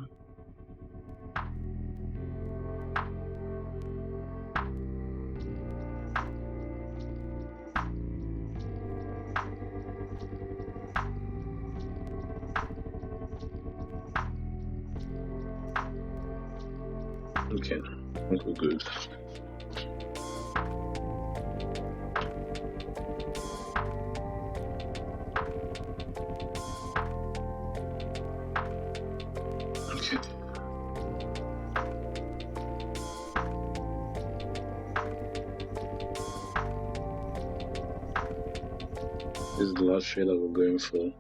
Okay, I think we're good. Okay. This is the last shade that we're going for.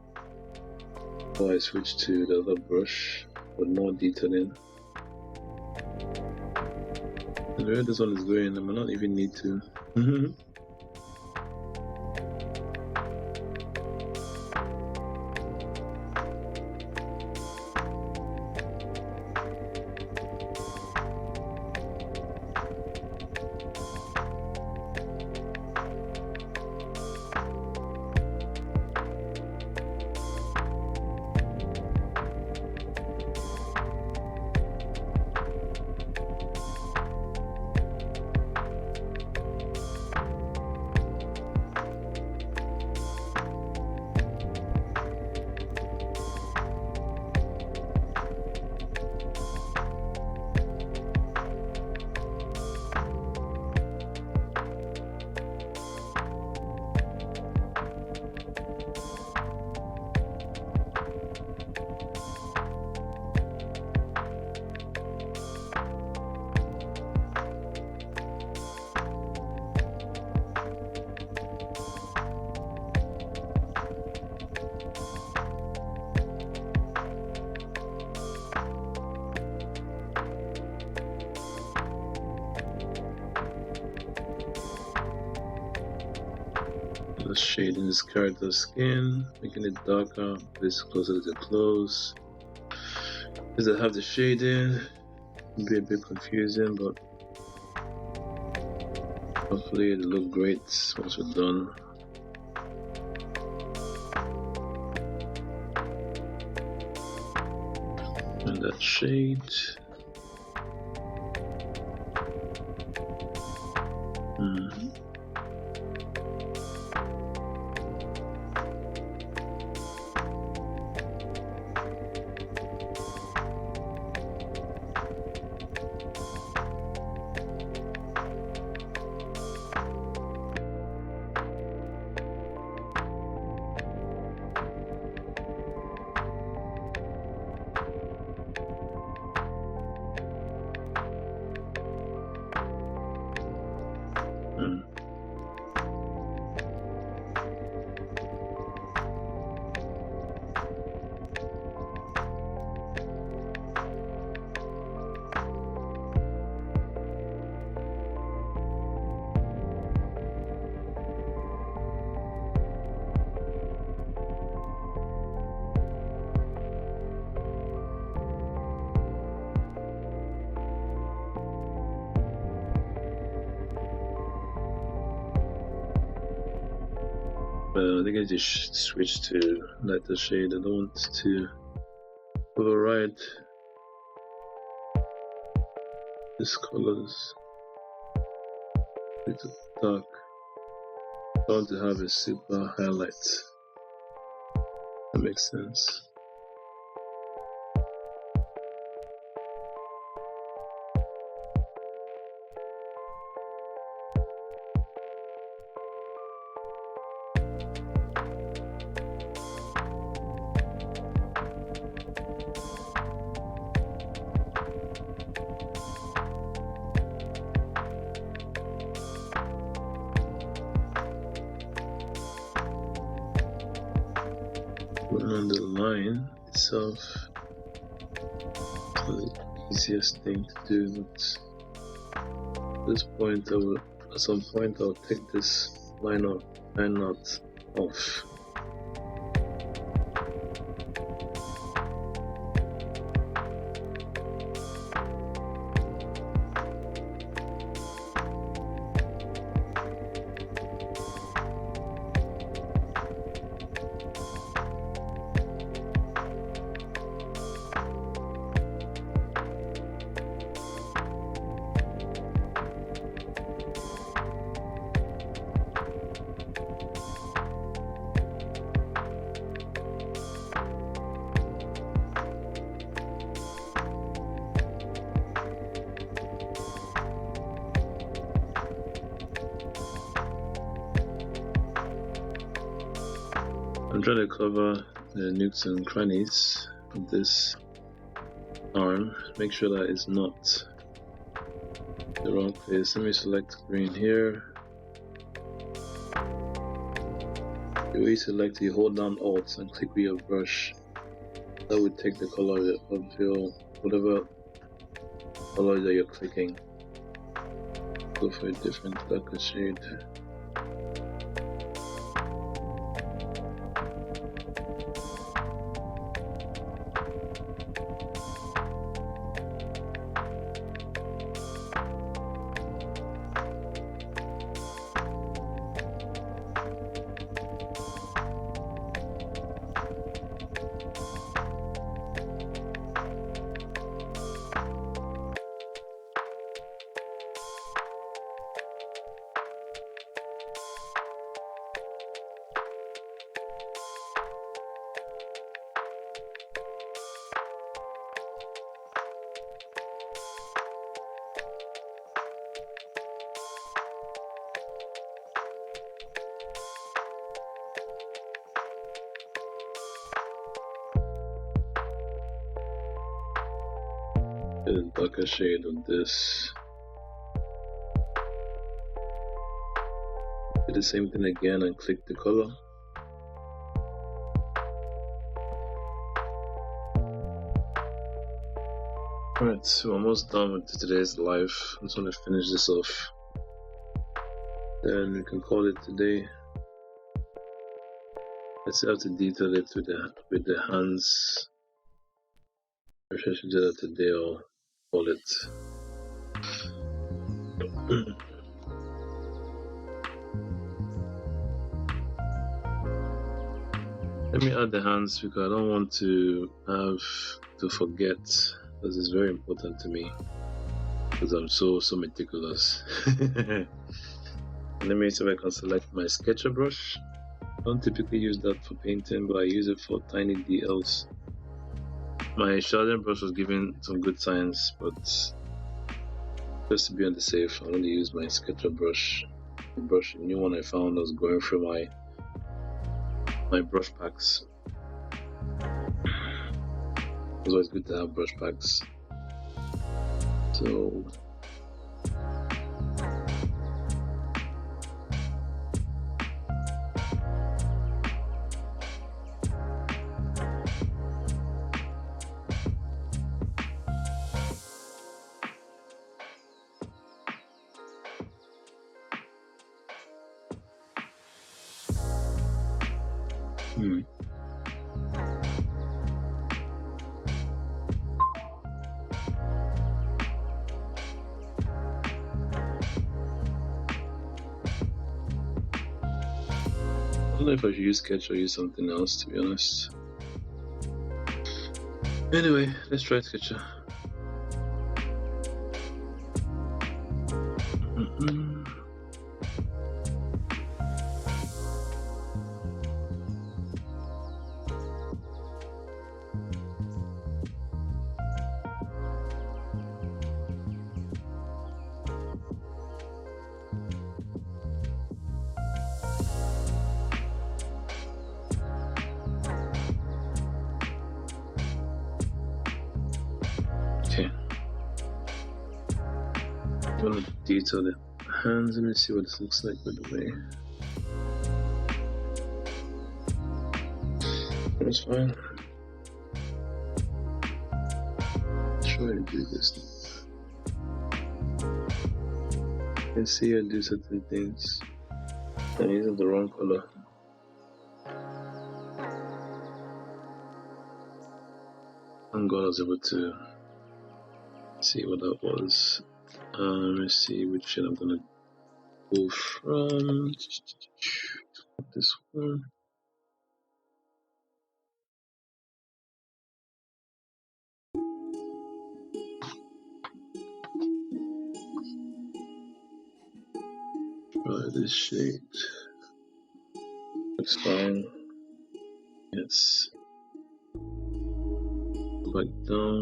Before I switch to the other brush with more detailing. And the way this one is going, I might not even need to. Just shading this character's skin, making it darker, this closer to the close. Because I have the shading, it'll be a bit confusing, but hopefully it'll look great once we're done. And that shade. I think I just switch to lighter shade. I don't want to override these colors. It's dark. I want to have a super highlight. That makes sense. On the line itself is the easiest thing to do, but at this point at some point I'll take this line knot off. I'm trying to cover the nooks and crannies of this arm. Make sure that it's not the wrong place. Let me select green here. The way you select, you hold down Alt and click with your brush. That would take the color of your whatever color that you're clicking. Go for a different darker shade. A darker shade of this. Do the same thing again and click the color. Alright, so almost done with today's live. I just want to finish this off. Then we can call it today. I still have to detail it with the hands. Maybe I should do that today or call it. Let me add the hands because I don't want to have to forget, because it's very important to me because I'm so meticulous. Let me see if I can select my sketcher brush. I don't typically use that for painting, but I use it for tiny details. My shading brush was giving some good signs, but just to be on the safe, I'm going to use my sketcher brush. The brush, a new one I found, I was going through my brush packs. It's always good to have brush packs. So I don't know if I should use Sketch or use something else, to be honest. Anyway, let's try Sketcher. Okay. I'm gonna detail the hands. Let me see what this looks like, by the way. That's fine. Try to do this. You can see I do certain things. I'm using the wrong color. Thank God I was able to see what that was. Let me see which shade I'm gonna go from. This one. Try this shade. Looks fine. Yes. Go back down.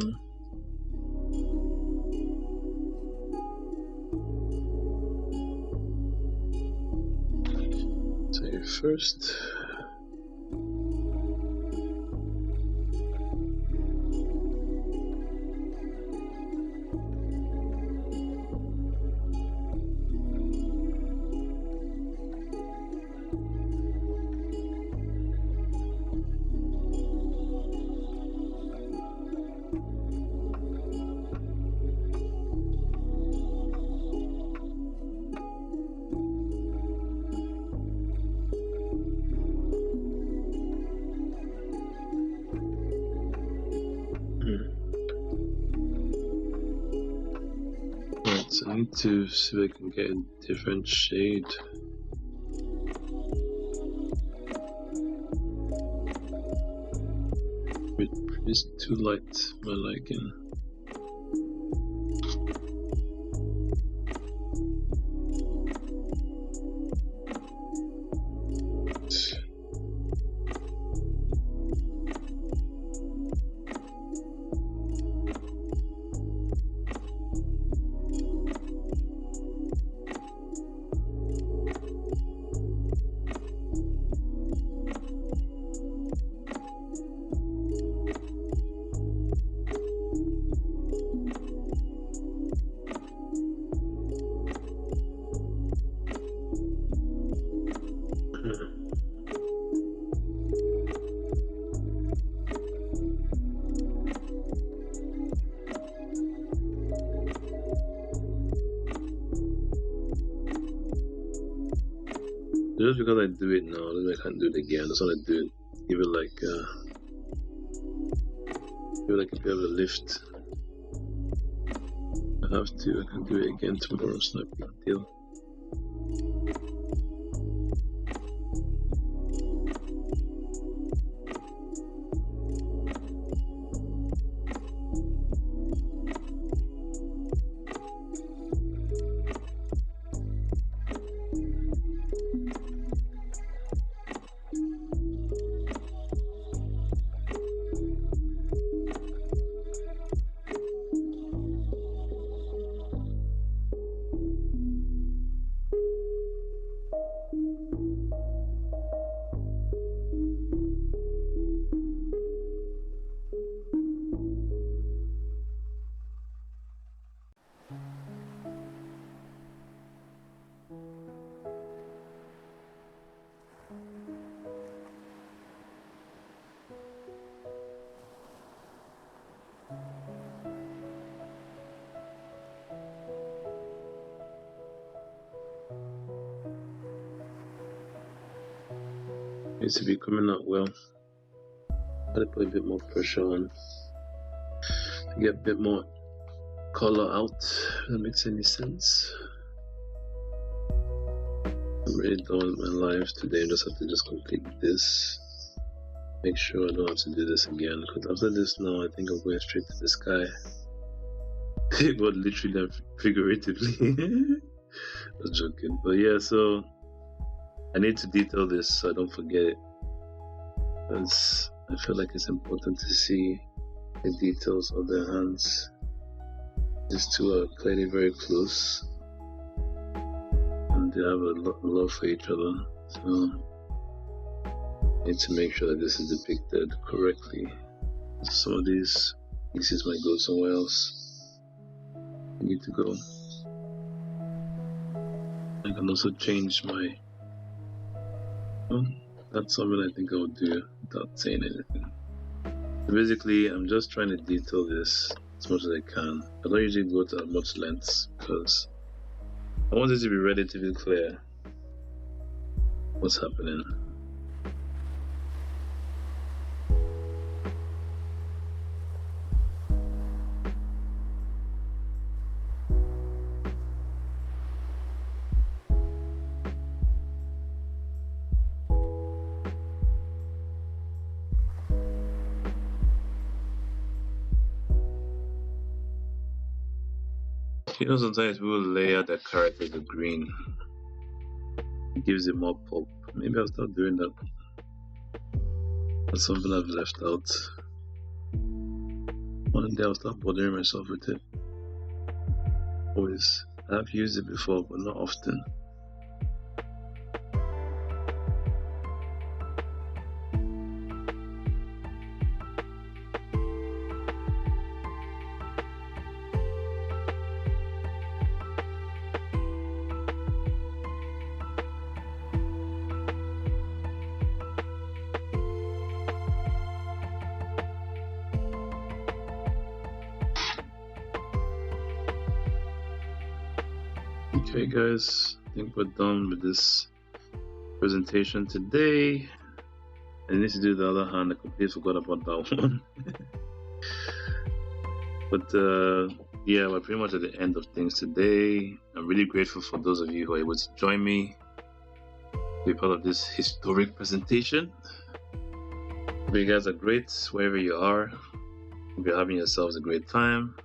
Save first. I need to see if I can get a different shade. It's too light, my liking. Just because I do it now doesn't mean I can't do it again. I just want to do it, give it like a bit of a lift. I have to. I can do it again tomorrow. It's not a big deal. Needs to be coming out well. Gotta put a bit more pressure on to get a bit more color out. If that makes any sense. I'm really done with my life today. I just have to complete this. Make sure I don't have to do this again. Because after this now, I think I'm going straight to the sky. But literally and figuratively. I was joking. But yeah, so I need to detail this so I don't forget it. Because I feel like it's important to see the details of their hands. These two are clearly very close. And they have a love for each other. So I need to make sure that this is depicted correctly. Some of these pieces might go somewhere else. I need to go. I can also change my... Well, that's something I think I would do without saying anything. So basically, I'm just trying to detail this as much as I can. I don't usually go to that much lengths because I want it to be relatively clear what's happening. You know, sometimes people layer their characters with green. It gives it more pop. Maybe I'll start doing that. That's something I've left out. One day I'll start bothering myself with it. Always. I've used it before, but not often. Okay guys, I think we're done with this presentation today. I need to do the other hand. I completely forgot about that one. But yeah, we're pretty much at the end of things today. I'm really grateful for those of you who are able to join me, be part of this historic presentation. Hope you guys are great wherever you are. Hope you're having yourselves a great time.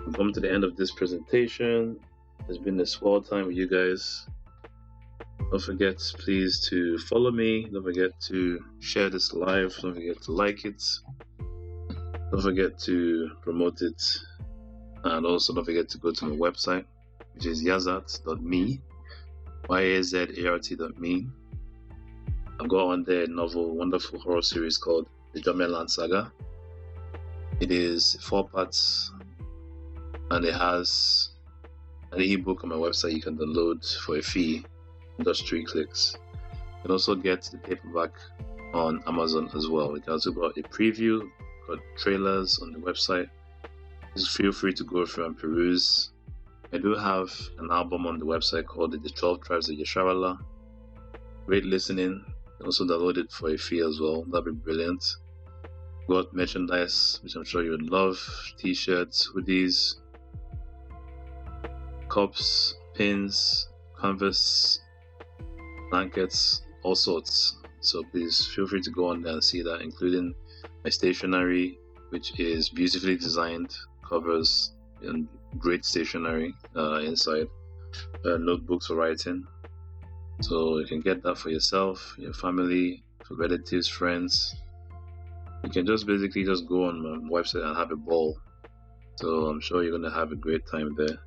We've come to the end of this presentation. It's been a swell time with you guys. Don't forget, please, to follow me. Don't forget to share this live. Don't forget to like it. Don't forget to promote it. And also don't forget to go to my website, which is yazat.me, yazart.me. I've got on there a novel, wonderful horror series called The Jomeland Saga. It is 4 parts, and it has an ebook on my website you can download for a fee, just 3 clicks. You can also get the paperback on Amazon as well. We can also got a preview, got trailers on the website. Just feel free to go through and peruse. I do have an album on the website called The 12 Tribes of Yasharala. Great listening. Also download it for a fee as well. That'd be brilliant. Got merchandise, which I'm sure you would love. T-shirts, hoodies, cups, pins, canvas, blankets, all sorts. So please feel free to go on there and see that, including my stationery, which is beautifully designed, covers and great stationery inside, notebooks for writing. So you can get that for yourself, your family, for relatives, friends. You can just basically just go on my website and have a ball. So I'm sure you're gonna have a great time there.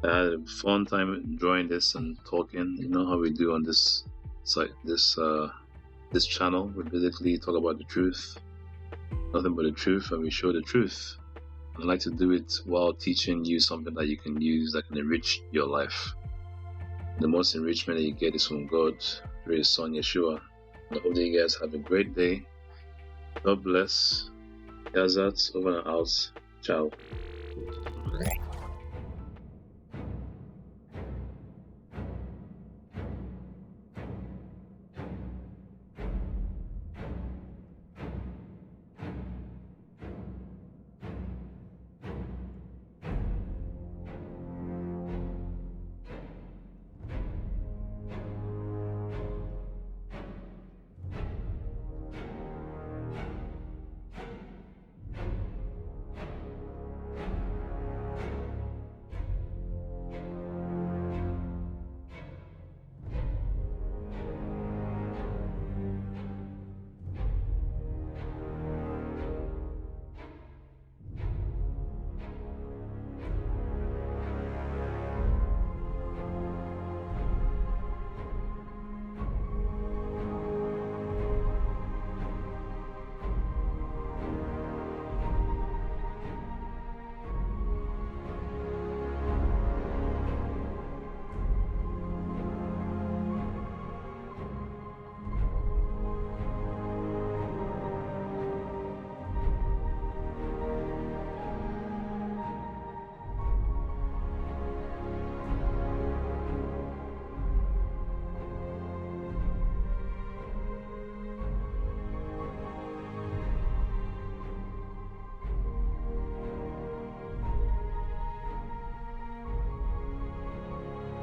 I had a fun time enjoying this and talking. You know how we do on this site, this channel. We basically talk about the truth, nothing but the truth, and we show the truth. I like to do it while teaching you something that you can use that can enrich your life. The most enrichment that you get is from God through His Son Yeshua. I hope that you guys have a great day. God bless. Yazat over and out. Ciao.